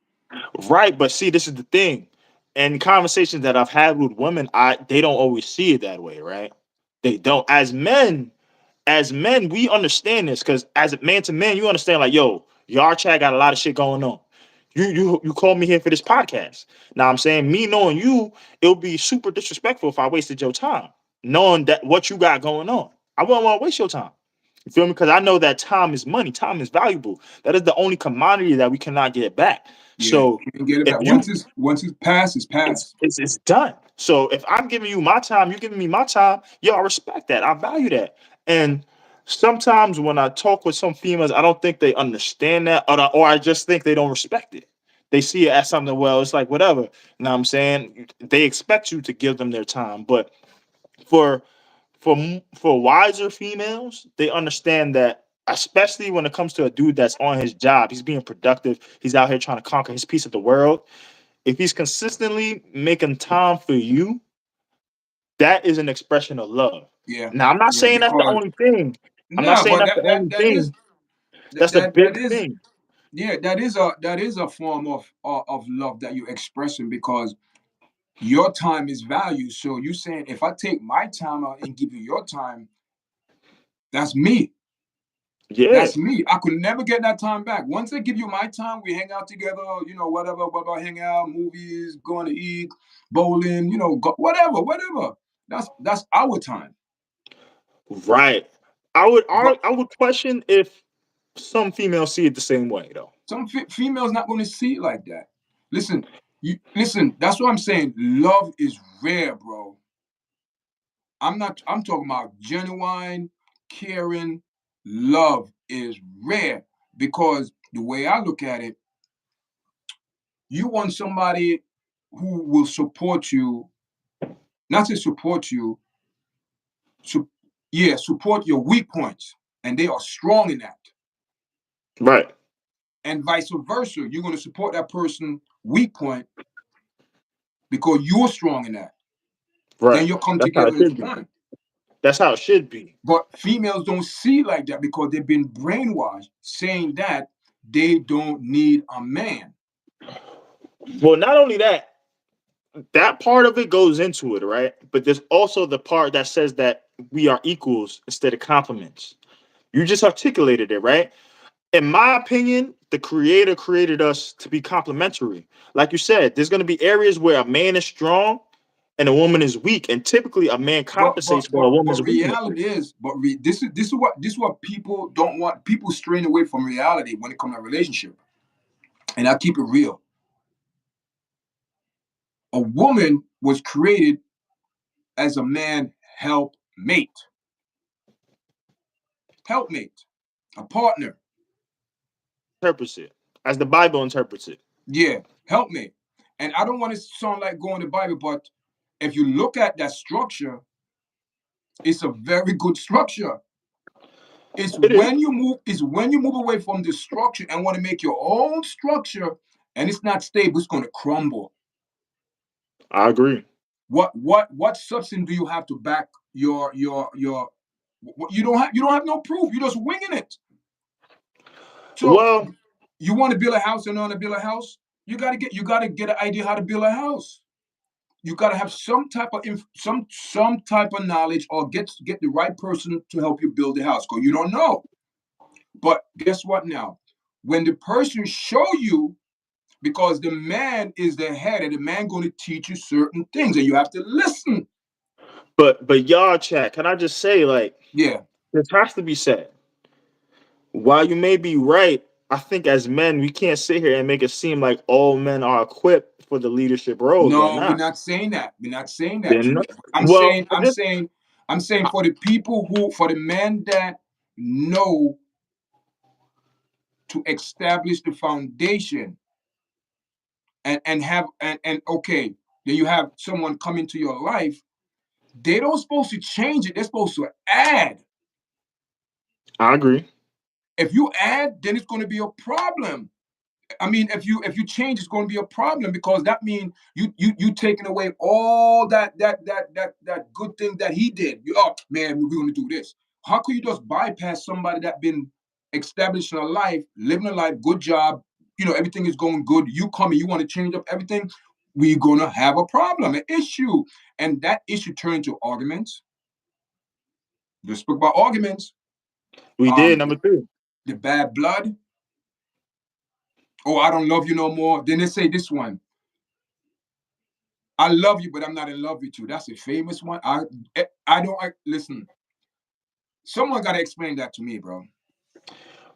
Right. But see, this is the thing. In conversations that I've had with women, they don't always see it that way, right? They don't. As men, we understand this because as a man to man, you understand like, yo, your chat got a lot of shit going on. You called me here for this podcast. Now I'm saying me knowing you, it would be super disrespectful if I wasted your time, knowing that what you got going on. I wouldn't want to waste your time. You feel me? Because I know that time is money. Time is valuable. That is the only commodity that we cannot get back. Yeah, So you can get it if back. you Once it's passed, it's it's passed. it's it's done. So if I'm giving you my time, you're giving me my time. Yo, I respect that. I value that. And sometimes when I talk with some females, I don't think they understand that, or I just think they don't respect it. They see it as something, well, it's like whatever. You know what I'm saying? They expect you to give them their time. But for for wiser females, they understand that, especially when it comes to a dude that's on his job, he's being productive, he's out here trying to conquer his piece of the world. If he's consistently making time for you, that is an expression of love. Yeah, Now, I'm not yeah, saying that's the because only thing. I'm not no, saying but that's the only that is thing. That's a that big is thing. yeah, that is a form of love that you're expressing because your time is value. So you saying if I take my time out and give you your time, that's me. Yeah. That's me. I could never get that time back. Once I give you my time, we hang out together, whatever, hang out, movies, going to eat, bowling, whatever. That's our time. Right. But I would question if some females see it the same way though. some females not going to see it like that. Listen, listen. That's what I'm saying. Love is rare, bro. I'm not. I'm talking about genuine, caring love is rare because the way I look at it, you want somebody who will support you, not to support you, su- yeah, support your weak points, and they are strong in that, Right. and vice versa. You're going to support that person weak point because you're strong in that. Then Right. you'll come That's how it together as should be. one. That's how it should be. But females don't see like that because they've been brainwashed saying that they don't need a man. Well, not only that, that part of it goes into it, right? But there's also the part that says that we are equals instead of complements. You just articulated it, right? In my opinion, the creator created us to be complementary. Like you said, there's going to be areas where a man is strong and a woman is weak, and typically a man compensates for a But woman's weaknesses. reality is, this is what people don't want. People strain away from reality when it comes to relationship. And I keep it real. A woman was created as a man helpmate, a partner. Interprets it as the Bible interprets it. Yeah, helpmate. And I don't want to sound like going to the Bible, but if you look at that structure, it's a very good structure. It is. It's when you move away from the structure and want to make your own structure and it's not stable, it's gonna crumble. I agree. What substance do you have to back your you don't have no proof. You're just winging it. So Well, you want to build a house and know how to build a house, you gotta get an idea how to build a house. You gotta have some type of some type of knowledge or get the right person to help you build the house because you don't know. But guess what now? When the person show you, because the man is the head and the man going to teach you certain things and you have to listen. but y'all, chat. Can I just say, like, Yeah. this has to be said. While you may be right, I think as men, we can't sit here and make it seem like all men are equipped for the leadership roles. They're No, we're not. not saying that. We're not saying that, They're not. Julian. Well, I'm saying for the people for the men that know to establish the foundation and have and okay, then you have someone come into your life. They don't supposed to change it. They're supposed to add. I agree. If you add, then it's going to be a problem. I mean, if you change, it's going to be a problem because that means you taking away all that good thing that he did. Oh man, we're going to do this. How could you just bypass somebody that been establishing a life, living a life, good job? Everything is going good. You come and you want to change up everything. We're gonna have a problem, an issue, and that issue turns into arguments. Just spoke about arguments. We did Um, number two. the bad blood. Oh, I don't love you no more. Then they say this one. I love you, but I'm not in love with you. That's a famous one. I don't listen. Someone got to explain that to me, bro.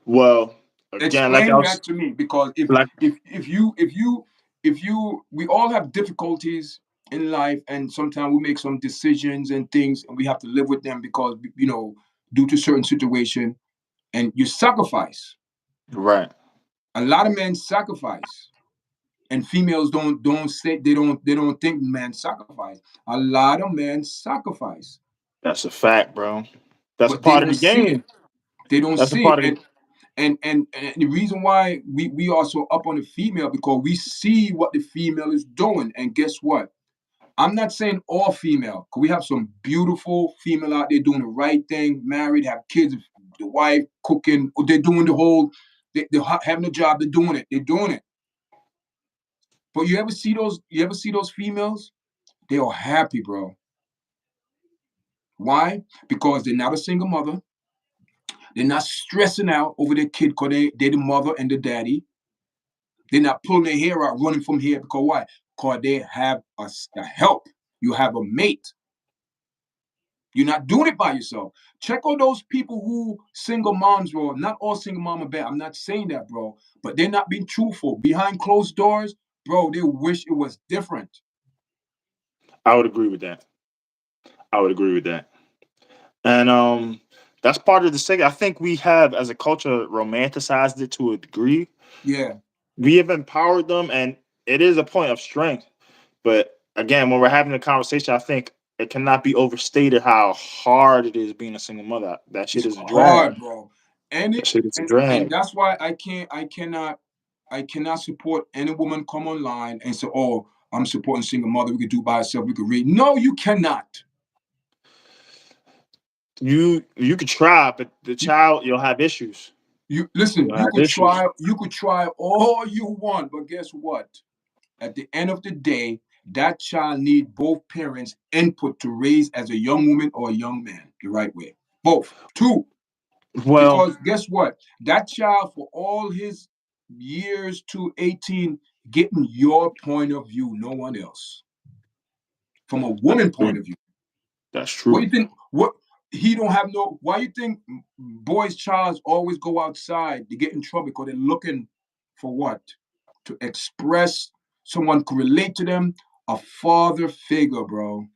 Well, again, like I Explain that was, to me because like, if you we all have difficulties in life and sometimes we make some decisions and things and we have to live with them because due to certain situation and you sacrifice. right. A lot of men sacrifice. And females don't say they don't think men sacrifice. A lot of men sacrifice, That's a fact, bro. That's a but they part of don't the see game. it. They don't That's a see it. part of the And the reason why we are so up on the female because we see what the female is doing. And guess what? I'm not saying all female, because we have some beautiful female out there doing the right thing, married, have kids, the wife cooking, they're doing the whole, they're having a job, they're doing it, they're doing it. But you ever see those? You ever see those females? They are happy, bro. Why? Because they're not a single mother. They're not stressing out over their kid because they're the mother and the daddy. They're not pulling their hair out, running from here because why? Because they have a help. You have a mate. You're not doing it by yourself. Check on those people who single moms, bro. Not all single mom are bad. I'm not saying that, bro. But they're not being truthful. Behind closed doors, bro, they wish it was different. I would agree with that. I would agree with that. And that's part of the thing. I think we have as a culture romanticized it to a degree. Yeah. We have empowered them and it is a point of strength. But again, when we're having a conversation, I think it cannot be overstated how hard it is being a single mother. That shit It's is a drag. hard, bro. And That it shit is a and drag. that's why I cannot support any woman come online and say, "Oh, I'm supporting single mother. We could do by herself. We could read." No, you cannot. You could try, but the You, child you'll have issues. you listen. You'll have issues. You could try all you want, but guess what? At the end of the day, that child need both parents' input to raise as a young woman or a young man the right way. Both. Two. Well, Because guess what? That child, for all his years to 18, getting your point of view, no one else. From a that's woman point true. of view. That's What true. do you think? What he don't have no why you think boys' childs always go outside to get in trouble because they're looking for what? To express someone can relate to them, a father figure, bro.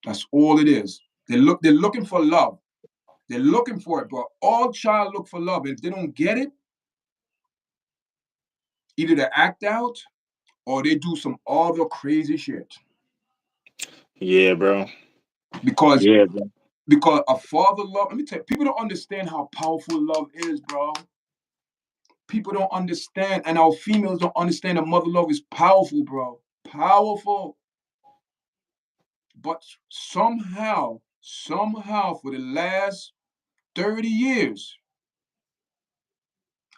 That's all it is. They're looking for love. They're looking for it, but all child look for love. And if they don't get it, either they act out or they do some other crazy shit. Yeah, bro. Because Yeah, bro. because a father love, let me tell you, people don't understand how powerful love is, bro. People don't understand, and our females don't understand that mother love is powerful, bro. Powerful. But somehow, for the last 30 years,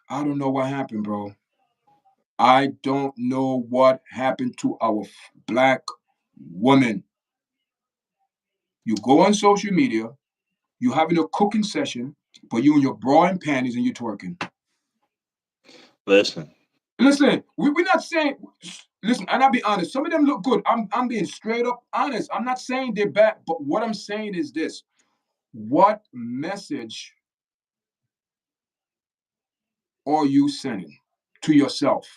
I don't know what happened, bro. I don't know what happened to our black woman. You go on social media, you having a cooking session, but you in your bra and panties and you twerking. Listen, Listen, we're not saying. Listen, and I'll be honest. Some of them look good. I'm being straight up honest. I'm not saying they're bad, but what I'm saying is this: what message are you sending to yourself?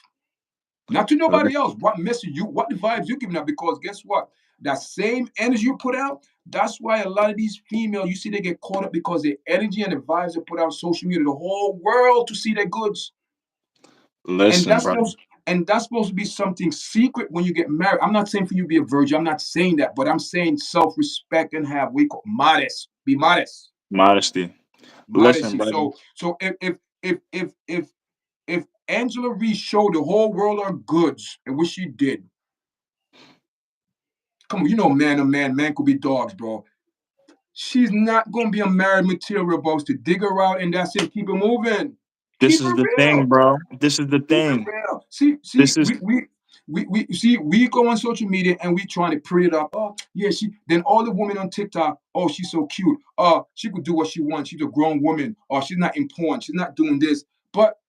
Not to nobody else. What message what the vibes you giving out? Because guess what? That same energy you put out, that's why a lot of these females, you see, they get caught up because the energy and the vibes they put out on social media, the whole world to see their goods. And listen, that's bro. supposed and that's supposed to be something secret when you get married. I'm not saying for you to be a virgin. I'm not saying that, but I'm saying self-respect and have we call modest. Be modest. Modesty. Listen, Modesty. brother. So if Angela Reese showed the whole world her goods and what she did, come on, you know, man could be dogs, bro. She's not gonna be a married material, boss, to dig her out and that's it. Keep it moving. This Keep is it the thing, real. bro. This is the Keep it thing. real. This is We see we go on social media and we trying to pretty it up. Oh yeah, she then all the women on TikTok. Oh, she's so cute. She could do what she wants. She's a grown woman. Or she's not in porn. She's not doing this. But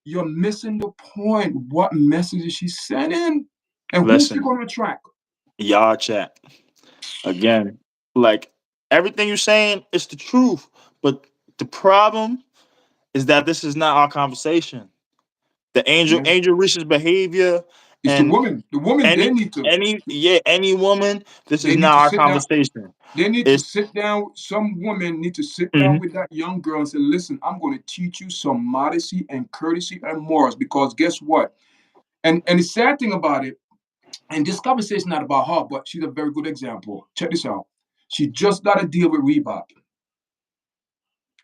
you're missing the point. What message is she sending? And who's she listen, gonna attract? y'all chat. Again, like everything you're saying is the truth. But the problem is that this is not our conversation. The Yeah, Angel Reese's behavior it's the and woman. The woman they need to. any woman, this is They need not to our sit down. conversation. They need to It's sit down. Some women need to sit down mhm. with that young girl and say, listen, I'm going to teach you some modesty and courtesy and morals. Because guess what? And the sad thing about it, and this conversation is not about her, but she's a very good example. Check this out. She just got a deal with Reebok,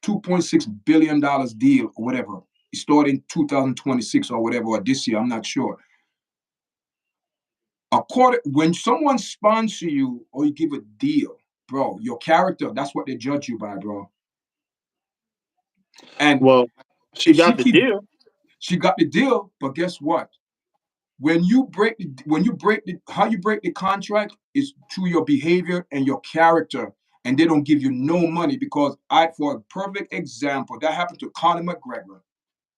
$2.6 billion deal or whatever. It started in 2026 or whatever, or this year, I'm not sure. When someone sponsors you or you give a deal, bro, your character, that's what they judge you by, bro. And Well, she if she got the keep, deal. she got the deal, but guess what? When you break how you break the contract is through your behavior and your character, and they don't give you no money because for a perfect example, that happened to Conor McGregor.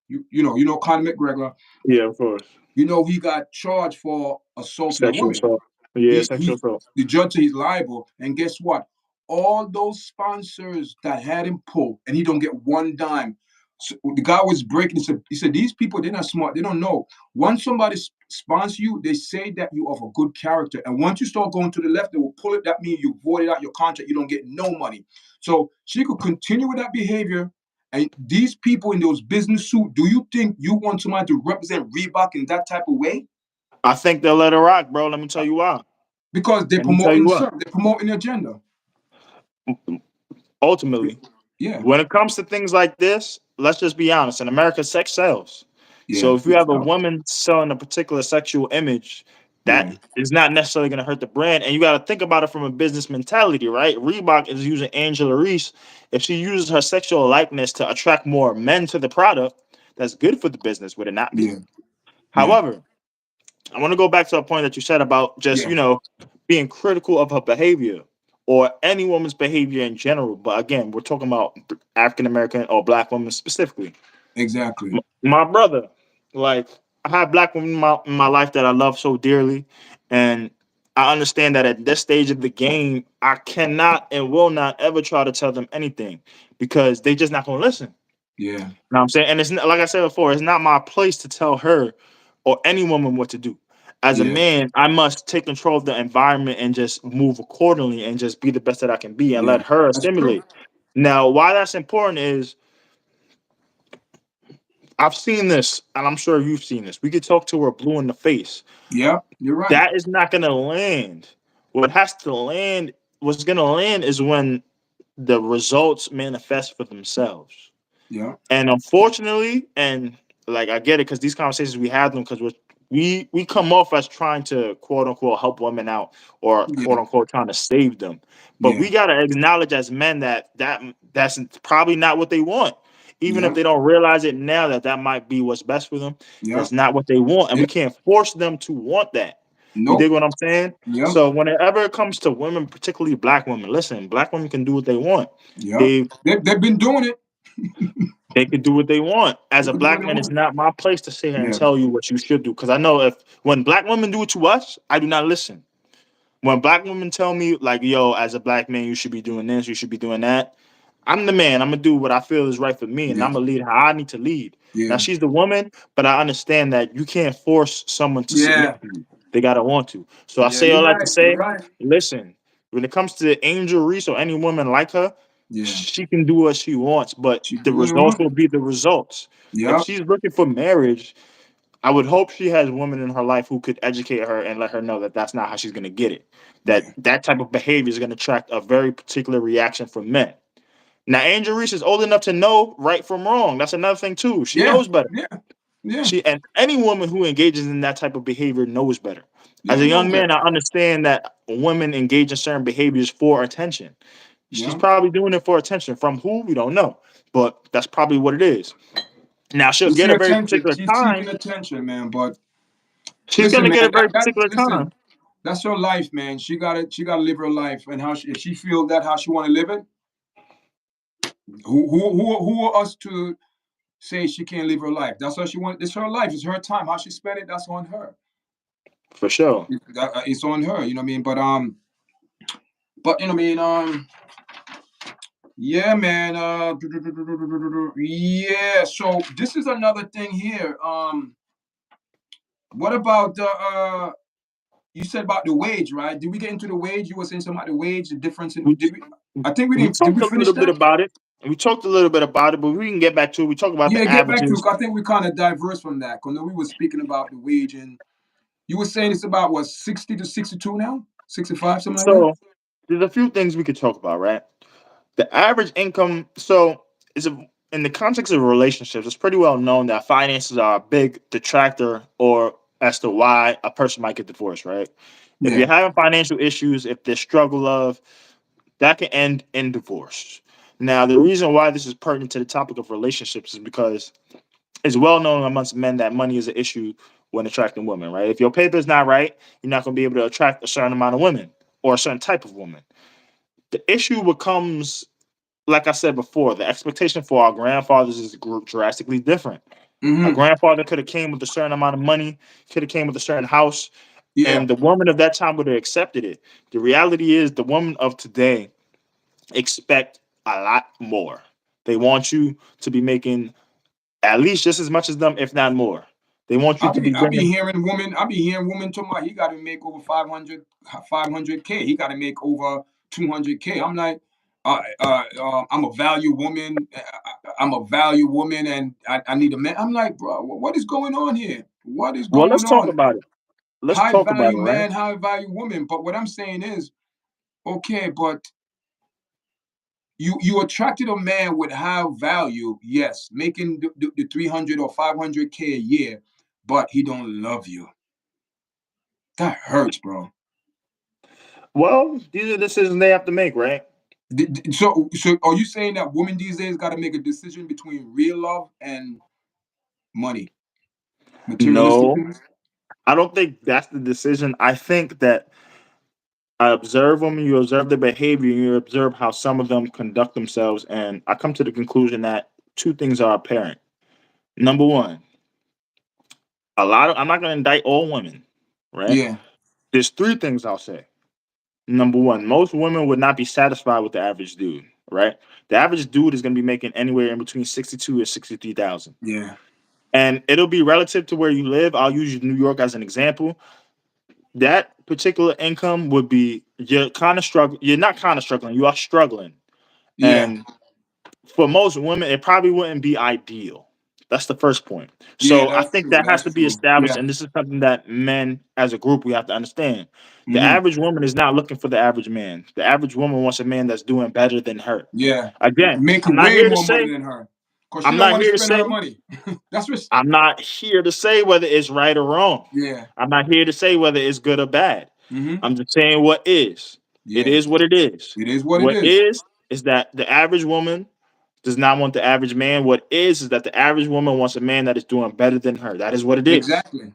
You know Conor McGregor. Yeah, of course. He got charged for assaulting a Sexual woman. assault. Yeah, sexual He assault. the judge said he's liable, and guess what? All those sponsors that had him pulled, and he don't get one dime. So the guy was breaking. He said these people, they're not smart. They don't know. Once somebody sponsors you, they say that you have a good character, and once you start going to the left, they will pull it. That means you voided out your contract. You don't get no money. So she could continue with that behavior. And these people in those business suits, do you think you want somebody to represent Reebok in that type of way? I think they'll let her rock, bro. Let me tell you why. Because they're Let me tell you promoting what. something. They're promoting the agenda. Ultimately, Yeah. when it comes to things like this, let's just be honest. In America, sex sells. Yeah. So if you have a woman selling a particular sexual image, Yeah. that is not necessarily going to hurt the brand. And you got to think about it from a business mentality, right? Reebok is using Angela Reese. If she uses her sexual likeness to attract more men to the product, that's good for the business, would it not be? Yeah. Yeah. However, I want to go back to a point that you said about just, Yeah. being critical of her behavior or any woman's behavior in general. But again, we're talking about African American or black women specifically. Exactly. My brother, like, I have black women in my life that I love so dearly. And I understand that at this stage of the game, I cannot and will not ever try to tell them anything because they just not going to listen. Yeah. You know what I'm saying? And it's not, like I said before, it's not my place to tell her or any woman what to do. As a Yeah. man, I must take control of the environment and just move accordingly and just be the best that I can be and Yeah. let her That's true. assimilate. Now, why that's important is I've seen this, and I'm sure you've seen this. We could talk to her blue in the face. Yeah. You're right. That is not going to land. What has to land, what's going to land is when the results manifest for themselves. Yeah. And unfortunately, and like I get it because these conversations we have them because we come off as trying to quote unquote help women out or quote Yeah. unquote trying to save them. But Yeah. we gotta acknowledge as men that's probably not what they want. Even if Yeah. they don't realize it now that might be what's best for them, Yeah. that's not what they want, and Yeah. we can't force them to want that. You dig Nope. what I'm saying? Yeah. So whenever it comes to women, particularly black women, listen, black women can do what they want. Yeah. They They've been doing it. they can do what they want. As They a could do what black they man, it's want. not my place to sit here and Yeah. tell you what you should do. Because I know if when black women do it to us, I do not listen. When black women tell me, like, yo, as a black man, you should be doing this, you should be doing that. I'm the man. I'm gonna do what I feel is right for me, and Yeah. I'm gonna lead how I need to lead. Now Yeah. she's the woman, but I understand that you can't force someone to submit Yeah. to you. They gotta want to. So I Yeah. say You're all that to right. You're say, right. listen, when it comes to Angel Reese or any woman like her, Yeah. she can do what she wants, but She the do what they results want. will be the results. If Yeah. she's looking for marriage, I would hope she has women in her life who could educate her and let her know that that's not how she's going to get it. That Yeah. that type of behavior is going to attract a very particular reaction from men. Now, Angel Reese is old enough to know right from wrong. That's another thing too. She Yeah. knows better. Yeah. Yeah. She and any woman who engages in that type of behavior knows better. Yeah. As I a know young that. man, I understand that women engage in certain behaviors for attention. She's Yeah. probably doing it for attention. From who? We don't know. But that's probably what it is. Now she'll She's get seeking a very attention. particular She's time. seeking attention, man. But She's listen, gonna man. get a very That particular listen. time. That's her life, man. She gotta live her life, and if she feel that how she want to live it, who are us to say she can't live her life? That's how she want. It's her life. It's her time. How she spend it, that's on her. For sure. It's on her. You know what I mean? But you know what I mean. Yeah, man. Yeah. So this is another thing here. What about the you said about the wage, right? Did we get into the wage? You were saying something about the wage, the difference in We did we I think we we didn't did talked we a finish little bit that? about it. We talked a little bit about it, but we can get back to it. We talked about Yeah, the get back to it. averages. 'Cause I think we kind of diverse from that. Because we were speaking about the wage, and you were saying it's about what 60 to 62 now, 65, something like that. So there's a few things we could talk about, right? The average income. So is a, in the context of relationships, it's pretty well known that finances are a big detractor or as to why a person might get divorced, right? If Yeah. you're having financial issues, if there's struggle of, that can end in divorce. Now, the reason why this is pertinent to the topic of relationships is because it's well known amongst men that money is an issue when attracting women, right? If your paper is not right, you're not going to be able to attract a certain amount of women or a certain type of woman. The issue becomes, like I said before, the expectation for our grandfathers is drastically different. Our Mm-hmm. grandfather could have came with a certain amount of money, could have came with a certain house, Yeah. and the woman of that time would have accepted it. The reality is, the woman of today expect a lot more. They want you to be making at least just as much as them, if not more. They want you to be I be bringing. hearing women talking about he got to make over 500K. He got to make over 200K. I'm like, I'm a value woman. I'm a value woman, and I need a man. I'm like, bro, what is going on here? What is Well, going let's talk on? about it. Let's High talk about value it, right? man, high value woman. But what I'm saying is, okay, but you attracted a man with high value, yes, making the 300 or 500K a year, but he don't love you. That hurts, bro. Well, these are decisions they have to make, right? So are you saying that women these days got to make a decision between real love and money, materialistic No, things? I don't think that's the decision. I think that I observe them, you observe their behavior, you observe how some of them conduct themselves, and I come to the conclusion that two things are apparent. Number one, I'm not going to indict all women, right? Yeah, There's three things I'll say. Number one, most women would not be satisfied with the average dude, right? The average dude is going to be making anywhere in between 62 and 63,000, yeah, and it'll be relative to where you live. I'll use New York as an example. That particular income would be you're kind of struggling. You're not kind of struggling. You are struggling, yeah, and for most women, it probably wouldn't be ideal. That's the first point. yeah. So I That's think true. that has That's to be true. established, Yeah. and this is something that men as a group we have to understand. The Hmm. average woman is not looking for the average man. The average woman wants a man that's doing better than her. Yeah. Again, I'm Making not way here to more money say than her, cause she I'm don't not want to here to spend say her money. That's what. I'm not here to say whether it's right or wrong. Yeah. I'm not here to say whether it's good or bad. Hmm. I'm just saying what is. It Yeah. is what it is. It is what it What is. is that the average woman does not want the average man. What is that the average woman wants a man that is doing better than her. That is what it is. Exactly.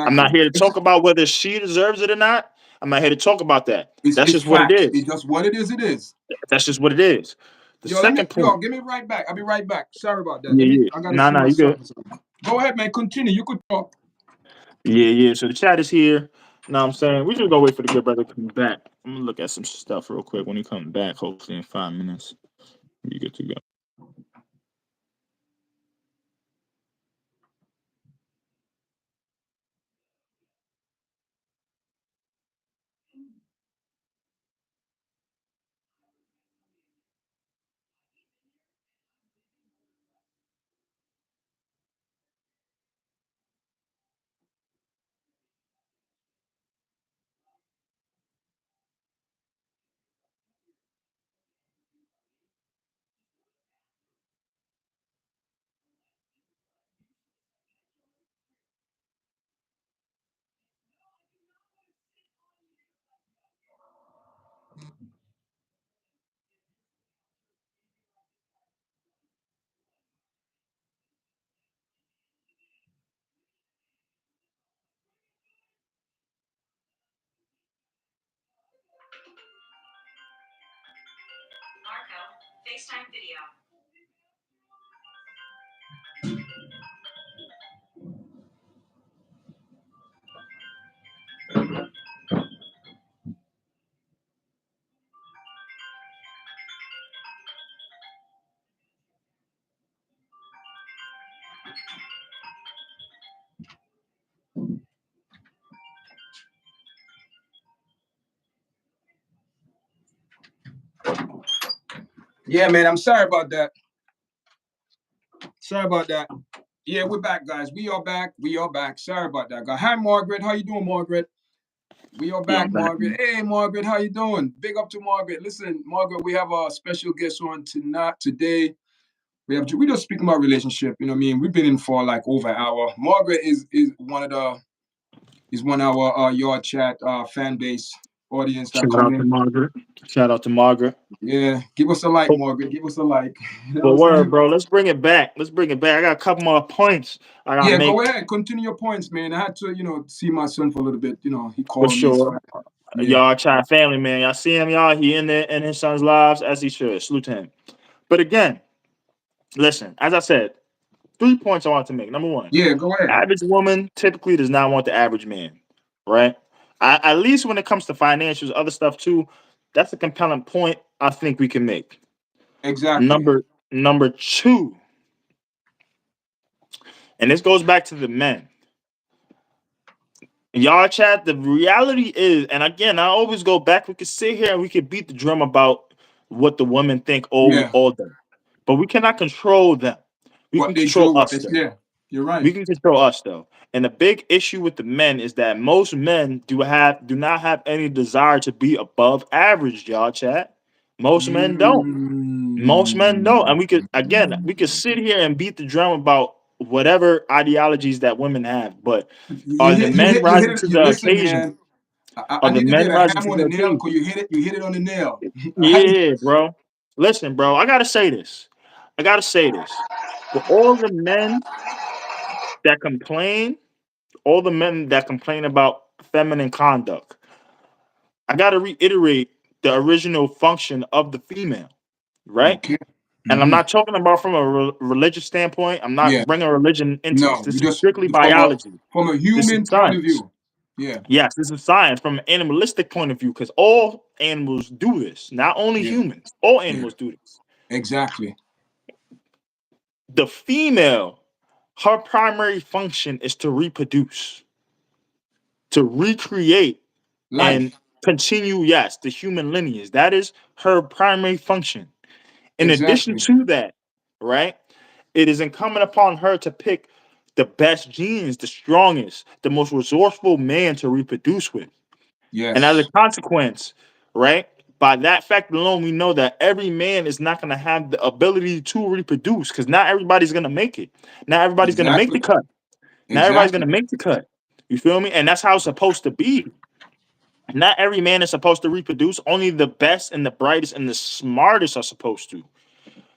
I'm not Exactly. here to talk about whether she deserves it or not. I'm not here to talk about that. That's It's just what it facts. It's is. just what it is. It is. That's just what it is. The second point. Give me right back. I'll be right back. Sorry about that. Yeah, yeah. I gotta No, see no, my you son good. for something. Go ahead, man. Continue. You could talk. Yeah, yeah. So the chat is here. Know what I'm saying? We just gonna wait for the good brother to come back. I'm gonna look at some stuff real quick when he comes back, hopefully in 5 minutes. You good to go. Marco, FaceTime video. Yeah, man. I'm sorry about that. Sorry about that. Yeah, we're back, guys. We are back. We are back. Sorry about that, guy. Hi, Margaret. How you doing, Margaret? We are Yeah, back, I'm back, Margaret. man. Hey, Margaret. How you doing? Big up to Margaret. Listen, Margaret. We have a special guest on tonight. Today, we just speaking about relationship. You know what I mean? We've been in for like over an hour. Margaret is one of the is one of our yard chat fan base audience that Shout come out to in. Margaret. Shout out to Margaret. Yeah, give us a like, Oh, Margaret. Give us a like. You know what but I'm word, saying? bro. Let's bring it back. Let's bring it back. I got a couple more points I gotta Yeah, go make ahead. Continue your points, man. I had to, see my son for a little bit. He for called me, so sure. yeah. Y'all trying family, man. Y'all see him, y'all. He in there in his son's lives as he should. Salute to him. But again, listen, as I said, 3 points I want to make. Number one, Yeah, go ahead. average woman typically does not want the average man, right? At least when it comes to financials, other stuff too, that's a compelling point I think we can make. Exactly. Number two, and this goes back to the men. Y'all chat, the reality is, and again, I always go back. We could sit here and we could beat the drum about what the women think Yeah. all day, but we cannot control them. We What can they control do, what us they though. yeah. You're right. We can control us though. And the big issue with the men is that most men do not have any desire to be above average, y'all chat. Most men don't. Most men don't. And we could sit here and beat the drum about whatever ideologies that women have, but You are the hit you men hit you hit rising it. to You the listen, occasion? man. I Are the need to men get a rising hammer to on the the nail occasion? because you hit it on the nail. I, Yeah, bro. Listen, bro, I gotta say this. I gotta say this. For that complain, all the men that complain about feminine conduct, I gotta reiterate the original function of the female, right? okay. And I'm Hmm. not talking about from a religious standpoint. I'm Yeah. not bringing religion into this. No, This you is just strictly from a biology. from a This is human point of science. view. Yeah. Yes, this is science from an animalistic point of view because all animals do this, not only Yeah. humans. All Yeah. animals do this. Exactly. The female, her primary function is to reproduce, to recreate and Life. continue, yes, the human lineage. That is her primary function. In addition Exactly. to that, right, it is incumbent upon her to pick the best genes, the strongest, the most resourceful man to reproduce with. And as a Yes. consequence, right, by that fact alone, we know that every man is not going to have the ability to reproduce because not everybody's going to make it. Not everybody's going to make the Exactly. cut. Not everybody's going Exactly. to make the cut. You feel me? And that's how it's supposed to be. Not every man is supposed to reproduce. Only the best and the brightest and the smartest are supposed to.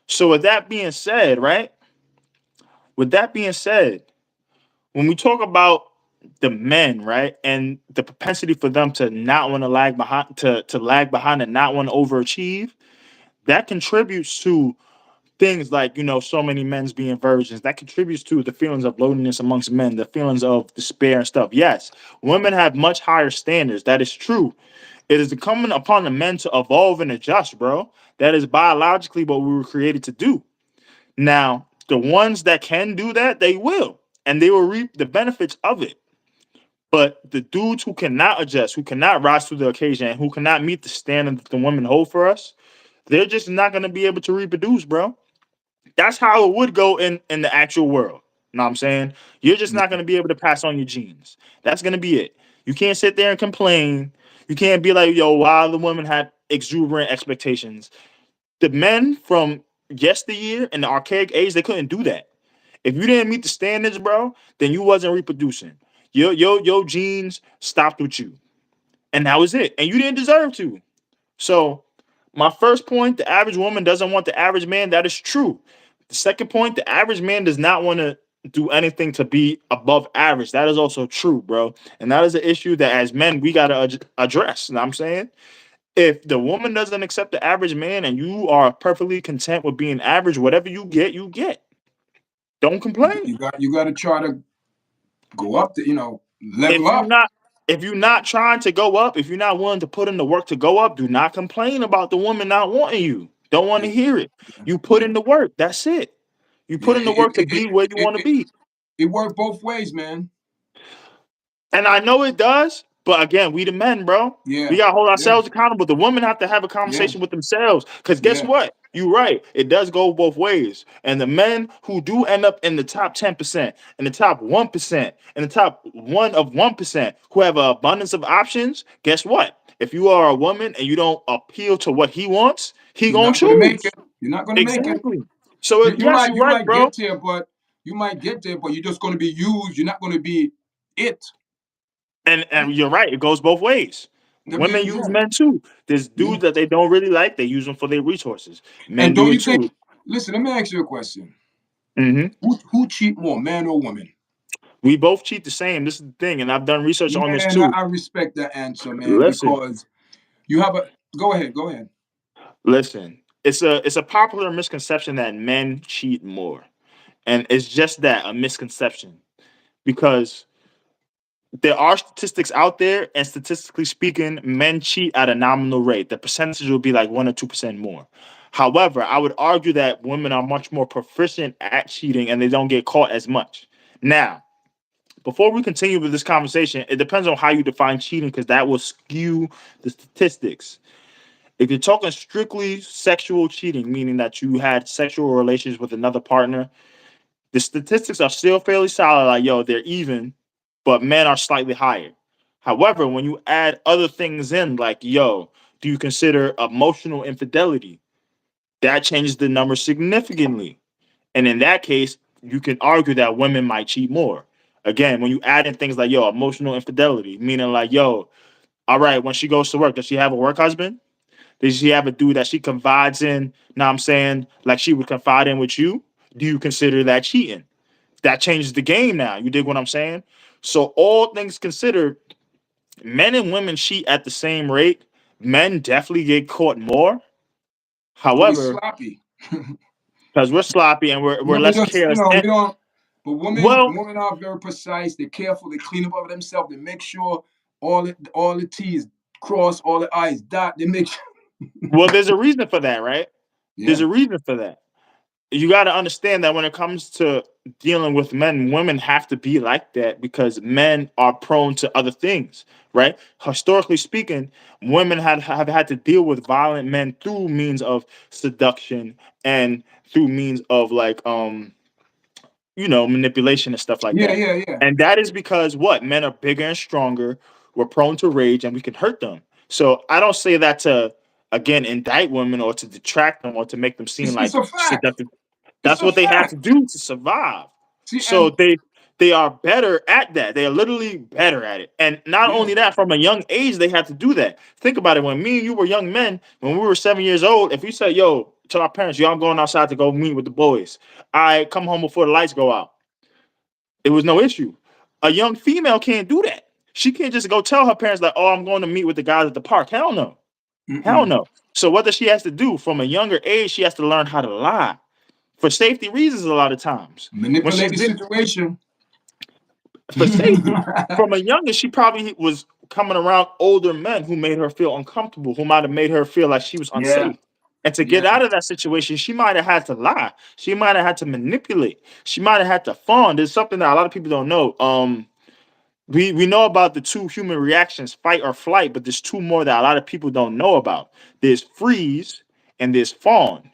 So with that being said, right? With that being said, when we talk about the men, right, and the propensity for them to not want to lag behind, to lag behind and not want to overachieve, that contributes to things like so many men's being virgins. That contributes to the feelings of loneliness amongst men, the feelings of despair and stuff. Yes, women have much higher standards. That is true. It is incumbent upon the men to evolve and adjust, bro. That is biologically what we were created to do. Now, the ones that can do that, they will, and they will reap the benefits of it. But the dudes who cannot adjust, who cannot rise to the occasion, and who cannot meet the standard that the women hold for us, they're just not going to be able to reproduce, bro. That's how it would go in the actual world. You know what I'm saying? You're just not going to be able to pass on your genes. That's going to be it. You can't sit there and complain. You can't be like, yo, why the women have exuberant expectations. The men from yesteryear in the archaic age, they couldn't do that. If you didn't meet the standards, bro, then you wasn't reproducing. Your genes stopped with you. And that was it. And you didn't deserve to. So my first point, the average woman doesn't want the average man. That is true. The second point, the average man does not want to do anything to be above average. That is also true, bro. And that is an issue that as men we gotta address. You know what I'm saying? If the woman doesn't accept the average man and you are perfectly content with being average, whatever you get, you get. Don't complain. You got to try to go up to level If you're up. not if you're not trying to go up, if you're not willing to put in the work to go up, do not complain about the woman not wanting you. Don't want to Yeah. hear it. Yeah. You put Yeah. in the work. That's it. You put Yeah. in the work to be where you want to be. It worked both ways, man. And I know it does, but again, we the men, bro. We Yeah. gotta hold Yeah. ourselves accountable. The women have to have a Yeah. conversation with themselves. Cause guess Yeah. what? You're right. It does go both ways. And the men who do end up in the top 10%, in the top 1%, in the top 1%, who have an abundance of options, guess what? If you are a woman and you don't appeal to what he wants, he You're gonna not gonna make it. choose. You're not gonna make it. Exactly. So You yes, might you're right, bro. you might get there, but you're just gonna be used. You're not gonna be it. And you're right. It goes both ways. I Women mean, use yeah, men too. There's yeah. dudes that they don't really like. They use them for their resources. Men And do don't it you think? too. Listen, let me ask you a question. Hmm. Who cheat more, man or woman? We both cheat the same. This is the thing, and I've done research on this Man, too. I respect that answer, man, Listen, because you have a. Go ahead, go ahead. listen. It's a popular misconception that men cheat more, and it's just that, a misconception, because there are statistics out there, and statistically speaking, men cheat at a nominal rate. The percentage will be like 1 or 2% more. However, I would argue that women are much more proficient at cheating and they don't get caught as much. Now, before we continue with this conversation, it depends on how you define cheating because that will skew the statistics. If you're talking strictly sexual cheating, meaning that you had sexual relations with another partner, the statistics are still fairly solid. Like, yo, they're even, but men are slightly higher. However, when you add other things in, like, yo, do you consider emotional infidelity? That changes the number significantly. And in that case, you can argue that women might cheat more. Again, when you add in things like, yo, emotional infidelity, meaning like, yo, all right, when she goes to work, does she have a work husband? Does she have a dude that she confides in? Now I'm saying, like she would confide in with you. Do you consider that cheating? That changes the game now. You dig what I'm saying? So all things considered, men and women cheat at the same rate. Men definitely get caught more. Cause we However, sloppy. because we're sloppy and we're Women less just, careless. we And don't. But well, women are very precise. They're careful. They clean up over themselves. They make sure all the T's cross, all the I's dot. They make sure. there's a reason for that, right? There's Yeah, a reason for that. You got to understand that when it comes to dealing with men, women have to be like that because men are prone to other things, right? Historically speaking, women have had to deal with violent men through means of seduction and through means of like manipulation and stuff like yeah, that. yeah, yeah, And that is because what? Men are bigger and stronger, we're prone to rage, and we can hurt them. So I don't say that to again indict women or to detract them or to make them seem it's like a fact. seductive. It's That's a what they have to fact. do to survive. See, So and they are better at that. They are literally better at it. And not yeah, only that, from a young age, they have to do that. Think about it. When me and you were young men, when we were 7 years old, if we said, yo, to our parents, yo, I'm going outside to go meet with the boys. I come home before the lights go out. It was no issue. A young female can't do that. She can't just go tell her parents like, "Oh, I'm going to meet with the guys at the park." Hell no, hell mm-mm. no. So what does she has to do from a younger age? She has to learn how to lie for safety reasons. A lot of times, when Manipulate she's the situation. for safety, from a younger, she probably was coming around older men who made her feel uncomfortable, who might have made her feel like she was Yeah, unsafe. And to yeah, get out of that situation, she might have had to lie. She might have had to manipulate. She might have had to fawn. There's something that a lot of people don't know. We know about the two human reactions, fight or flight, but there's two more that a lot of people don't know about. There's freeze and there's fawn.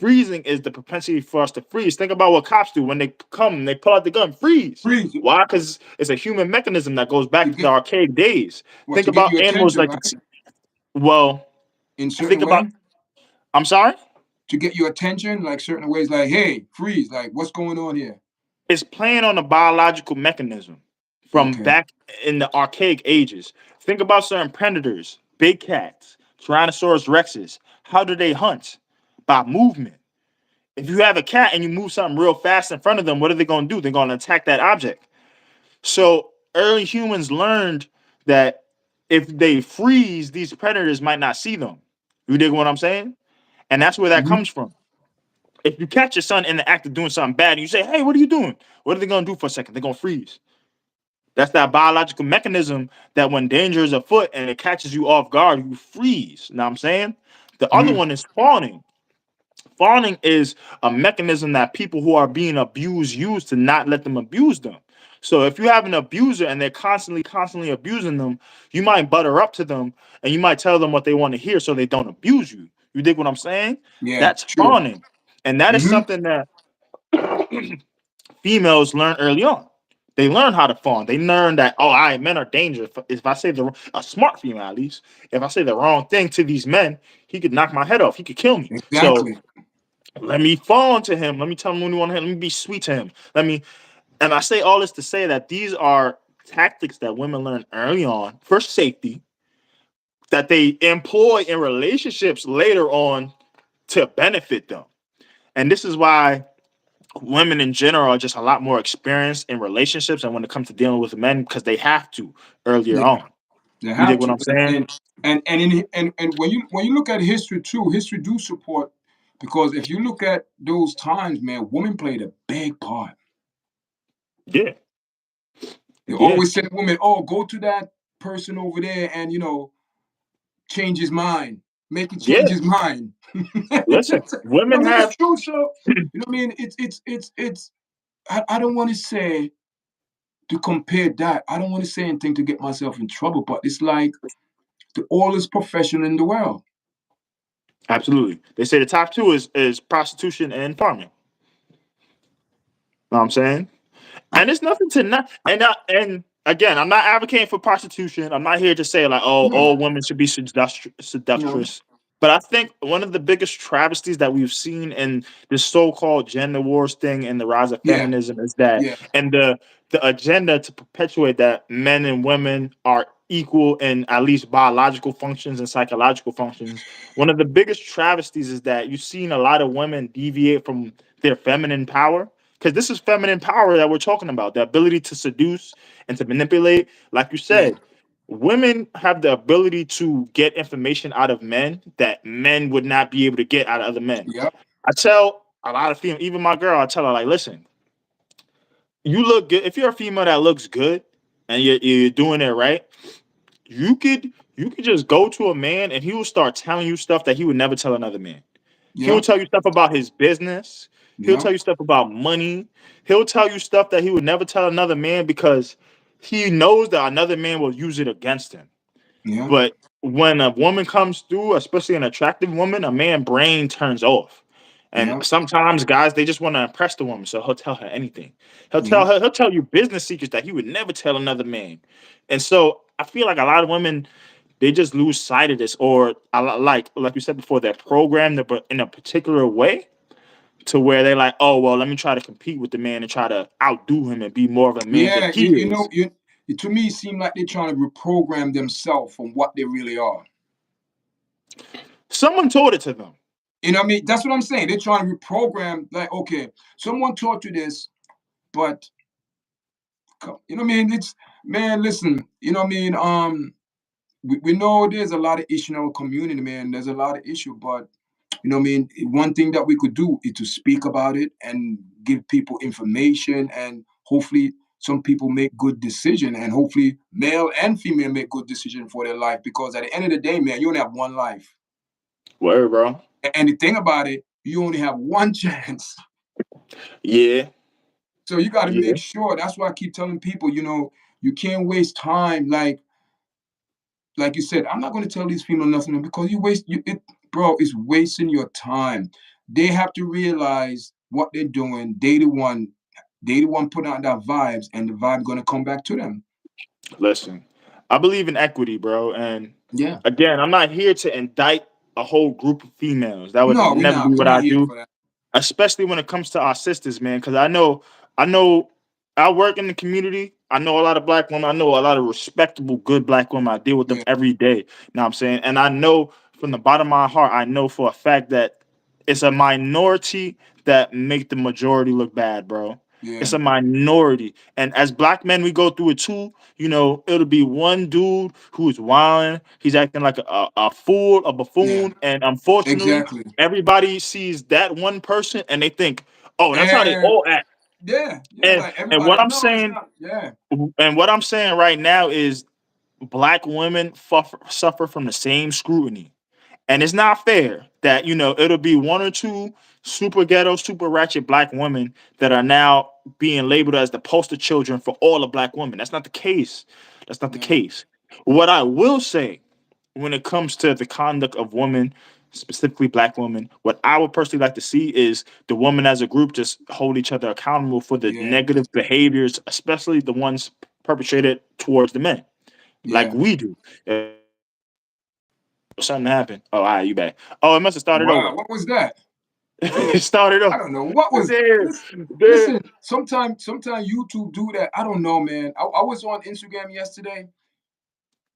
Freezing is the propensity for us to freeze. Think about what cops do when they come, they pull out the gun, freeze. freeze Why? Because it's a human mechanism that goes to back to the get archaic days. what Think to get about your animals attention, like right? well, In think certain about. way, I'm sorry. to get your attention, like certain ways, like hey, freeze, like what's going on here? It's playing on a biological mechanism from Okay. back in the archaic ages. Think about certain predators, big cats, Tyrannosaurus rexes. How do they hunt? By movement. If you have a cat and you move something real fast in front of them, what are they going to do? They're going to attack that object. So early humans learned that if they freeze, these predators might not see them. You dig what I'm saying? And that's where that Mm-hmm. comes from. If you catch your son in the act of doing something bad and you say, hey, what are you doing? What are they going to do for a second? They're going to freeze. That's that biological mechanism that when danger is afoot and it catches you off guard, you freeze. You know what I'm saying? The other Mm-hmm. one is fawning. Fawning is a mechanism that people who are being abused use to not let them abuse them. So if you have an abuser and they're constantly abusing them, you might butter up to them and you might tell them what they want to hear so they don't abuse you. You dig what I'm saying? Yeah, That's true. fawning. And that is Mm-hmm. something that females learn early on. They learn how to fawn. They learn that, oh, I men are dangerous. If I say a smart female at least, if I say the wrong thing to these men, he could knock my head off. He could kill me. So Exactly. let me fawn to him. Let me tell him when we want to hit. Let me be sweet to him. And I say all this to say that these are tactics that women learn early on for safety that they employ in relationships later on to benefit them. And this is why women in general are just a lot more experienced in relationships and when it comes to dealing with men because they have to earlier Yeah, on. they You dig have what to. I'm saying? And when you look at history too, history do support because if you look at those times, man, women played a big part. Yeah, They yeah, always said women, oh, go to that person over there and change his mind, make him change yeah. his mind. Listen, women But it's have true, so what I mean. It's. I don't want to say to compare that. I don't want to say anything to get myself in trouble, but it's like the oldest profession in the world. absolutely. They say the top two is prostitution and farming. Know what I'm saying? And it's nothing to not and again, I'm not advocating for prostitution. I'm not here to say like, oh, No, all women should be no, seductress. But I think one of the biggest travesties that we've seen in this so-called gender wars thing and the rise of yeah, feminism is that, yeah, and the agenda to perpetuate that men and women are equal in at least biological functions and psychological functions. One of the biggest travesties is that you've seen a lot of women deviate from their feminine power because this is feminine power that we're talking about, the ability to seduce and to manipulate. Like you yeah, said, women have the ability to get information out of men that men would not be able to get out of other men. yeah, I tell a lot of females, even my girl, I tell her like, listen, you look good. If you're a female that looks good and you're doing it right, you could just go to a man and he will start telling you stuff that he would never tell another man. He yeah, will tell you stuff about his business. He'll yeah, tell you stuff about money. He'll tell you stuff that he would never tell another man because he knows that another man will use it against him. yeah, But when a woman comes through, especially an attractive woman, a man brain turns off. And yeah, sometimes guys they just want to impress the woman, so he'll tell her anything. yeah, He'll tell you business secrets that he would never tell another man. And so I feel like a lot of women they just lose sight of this, or like you said before, they're programmed in a particular way to where they're like, oh well, let me try to compete with the man and try to outdo him and be more of a man than yeah. he is. To me, it seems like they're trying to reprogram themselves from what they really are. Someone told it to them. You know what I mean? That's what I'm saying. They're trying to reprogram, like, okay, someone taught you this, but you know what I mean? It's man, listen, you know what I mean? We know there's a lot of issue in our community, man. There's a lot of issue, but you know what I mean? One thing that we could do is to speak about it and give people information and hopefully some people make good decision and hopefully male and female make good decision for their life because at the end of the day, man, you only have one life. Word, bro. And the thing about it, you only have one chance. Yeah, So you got to yeah. make sure. That's why I keep telling people, you can't waste time. Like you said, I'm not going to tell these people nothing because bro. It's wasting your time. They have to realize what they're doing. They the one putting out that vibes, and the vibe going to come back to them. Listen, I believe in equity, bro. And Yeah. again, I'm not here to indict a whole group of females. That would No, we're never be not. We're what not I here do, for that. especially when it comes to our sisters, man. Because I know, I work in the community. I know a lot of black women. I know a lot of respectable, good black women. I deal with them Yeah. every day. You know what I'm saying? And I know from the bottom of my heart, I know for a fact that it's a minority that make the majority look bad, bro. It's Yeah. a minority. And as black men, we go through it too. It'll be one dude who is wilding. He's acting like a fool, a Yeah. buffoon. And unfortunately, Exactly. everybody sees that one person and they think, oh, that's how they And all act. yeah, yeah. And Like and everybody. what I'm No, it's saying, not. Yeah. and what I'm saying right now is black women suffer from the same scrutiny. And it's not fair that, it'll be one or two super ghetto, super ratchet black women that are now being labeled as the poster children for all the black women. That's not the case. That's not the No. case. What I will say when it comes to the conduct of women, specifically black women. What I would personally like to see is the women as a group just hold each other accountable for the Yeah, negative behaviors, especially the ones perpetrated towards the men, like yeah. we do. If something happened. Oh, all right, you back. Oh, it must have started Wow, over. what was that? It started I over. don't know what was. There, Listen, there. listen. Sometimes YouTube do that. I don't know, man. I was on Instagram yesterday,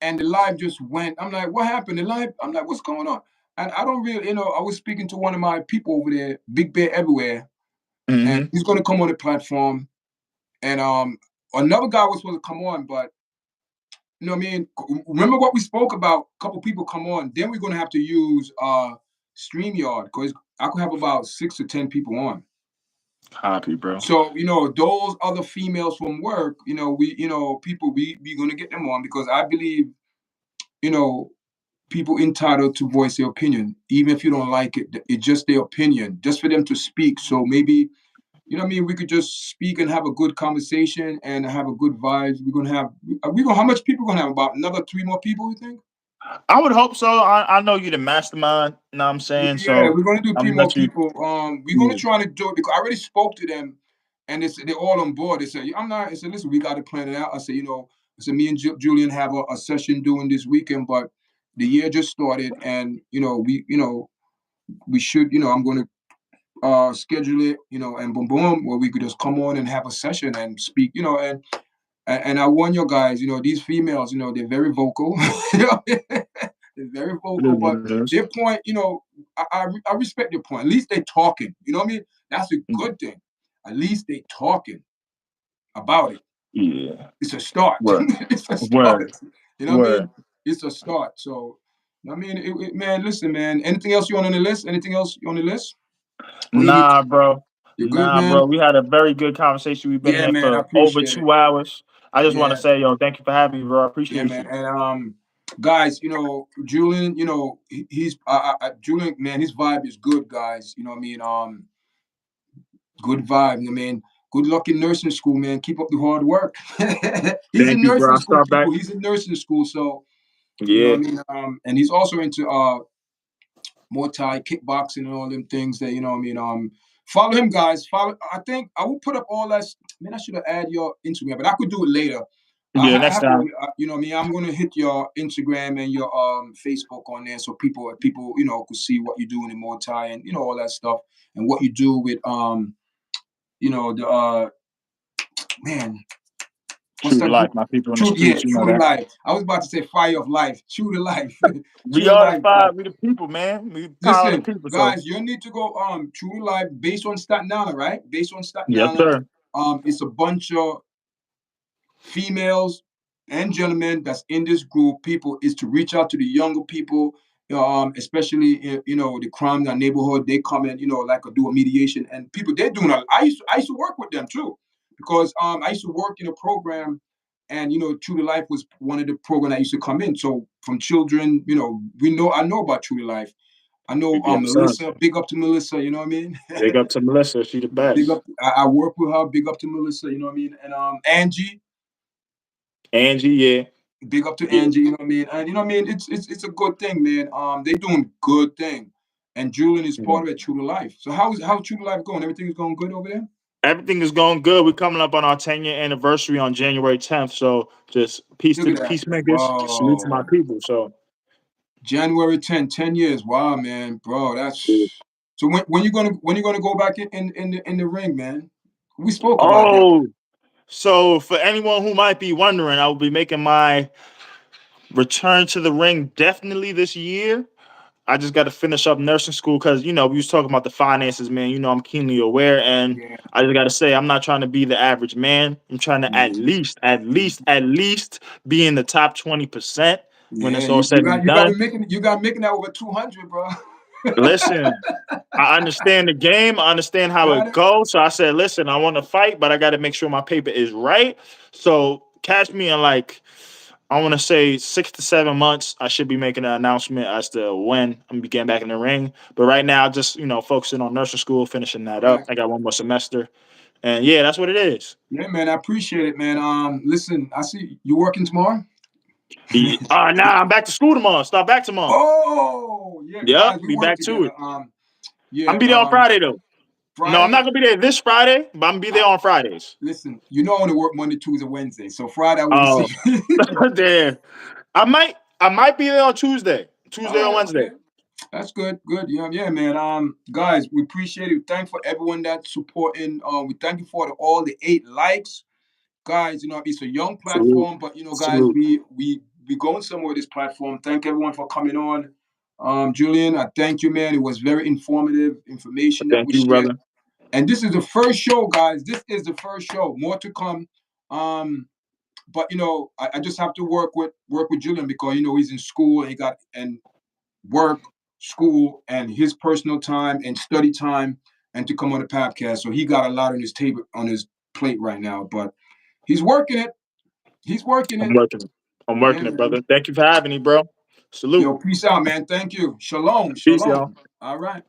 and the live just went. I'm like, what happened? The live. I'm like, what's going on? And I don't really, I was speaking to one of my people over there, Big Bear Everywhere, and Hmm. he's going to come on the platform. And another guy was supposed to come on, but what I mean? Remember what we spoke about? A couple people come on. Then we're going to have to use StreamYard because I could have about 6 to 10 people on. Copy, bro. So, those other females from work, people, we gonna get them on because I believe, you know, people entitled to voice their opinion, even if you don't like it. It's just their opinion, just for them to speak. So maybe, what I mean, we could just speak and have a good conversation and have a good vibes. How much people gonna have? About another 3 more people, you think? I would hope so. I know you the mastermind. You know what I'm saying? Yeah, So we're gonna do I'm three gonna more let you. people. We're gonna Yeah. try to do it because I already spoke to them, and they're all on board. They said, "I'm not." I said, "Listen, we got to plan it out." I said, me and Julian have a session doing this weekend, but the year just started, and we should, I'm gonna schedule it, and boom, boom, where we could just come on and have a session and speak, and I warn you guys, these females, they're very vocal. They're very It is vocal, what but it is. their point, I respect their point. At least they're talking. You know what I mean? That's a good thing. At least they talking about it. Yeah. It's a start. Word. It's a Word. start. You know what I Word. mean? It's a start. So, I mean, man, listen, man. Anything else you on the list? Anything else you on the list? Or you need? Nah, bro. You're good, Nah, man. bro. We had a very good conversation. We've been Yeah, here man. I for over appreciate it. 2 hours. I just want to Yeah. say, yo, thank you for having me, bro. I Yeah, appreciate man. you. And guys, Julian, he's Julian, man. His vibe is good, guys. You know what I mean? Good vibe. I mean, good luck in nursing school, man. Keep up the hard work. He's Thank in you, bro. nursing I school, start back. people. He's in nursing school, so you know Yeah. what I mean. And he's also into Muay Thai, kickboxing, and all them things that you know what I mean. Follow him, guys. Follow. I think I will put up all that. Man, I should have added your Instagram, but I could do it later. Yeah. I Next have to, time. you know what I mean. I'm gonna hit your Instagram and your Facebook on there, so people could see what you're doing in Muay Thai and all that stuff and what you do with the man. What's True to that life. group? My people in the True, yeah, streets, you know True to that. Life. I was about to say Fire of Life. True to Life. True We to are the Life, guys. five. We the people, man. We power of Listen, the people. So, guys, you need to go True to Life based on Staten Island, right? Based on Staten yes, Island. sir. It's a bunch of females and gentlemen that's in this group. People is to reach out to the younger people, especially the crime in our neighborhood. They come in, like do a mediation, and people they're doing. I used to work with them too, because I used to work in a program, and True to Life was one of the programs that used to come in. So from children, I know about True to Life. I know Yes, sir. Melissa. Big up to Melissa. You know what I mean? Big up to Melissa. She the Big best. up. I work with her. Big up to Melissa. You know what I mean? And Angie. Angie, yeah. Big up to Yeah. Angie, you know what I mean? And you know what I mean? It's a good thing, man. They doing good thing. And Julian is Yeah. part of it, True to Life. So how's True to Life going? Everything is going good over there? Everything is going good. We're coming up on our 10-year anniversary on January 10th. So just peace Look to at the that. peacemakers. Salute to my Wow. people. So January 10 years. Wow, man. Bro, that's so when you gonna go back in the ring, man? We spoke about that. oh, so for anyone who might be wondering, I will be making my return to the ring definitely this year. I just got to finish up nursing school because we was talking about the finances, man. I'm keenly aware, and Yeah. I just got to say I'm not trying to be the average man. I'm trying to at Mhm. least, at least, at least be in the top 20% when Yeah, it's all you, you said and got you got done. to making that over 200, bro. Listen, I understand the game. I understand how Got it it? goes. So I said, listen, I want to fight, but I got to make sure my paper is right. So catch me in like, I want to say 6 to 7 months. I should be making an announcement as to when I'm gonna be getting back in the ring. But right now, just focusing on nursing school, finishing that All up. right. I got one more semester, and yeah, that's what it is. Yeah, man, I appreciate it, man. Listen, I see you working tomorrow. Nah, I'm back to school tomorrow. Start back tomorrow. Oh, yeah, Yep, guys, we be work back to together. it. I'm Yeah, be there on Friday though. No, I'm Friday. not gonna be there this Friday, but I'm gonna be there on Fridays. Listen, you know I only work Monday, Tuesday, Wednesday. So Friday I wouldn't see Oh, you. damn. I might be there on Tuesday All or right, Wednesday. okay. That's good. Good. Yeah, man. Guys, we appreciate it. Thanks for everyone that's supporting. We thank you for all the 8 likes. Guys, it's a young Salute, platform, but guys, salute. we going somewhere with this platform. Thank everyone for coming on. Julian, I thank you, man. It was very informative information that Thank was you, shared. brother. And this is the first show, guys. This is the first show. More to come. But I just have to work with Julian because he's in school and he got and work, school, and his personal time and study time, and to come on the podcast. So he got a lot on his plate right now. But he's working it. He's working I'm it. working it. I'm Yeah, working it, man. brother. Thank you for having me, bro. Salute. Yo, peace out, man. Thank you. Shalom. Peace, y'all. Shalom. All right.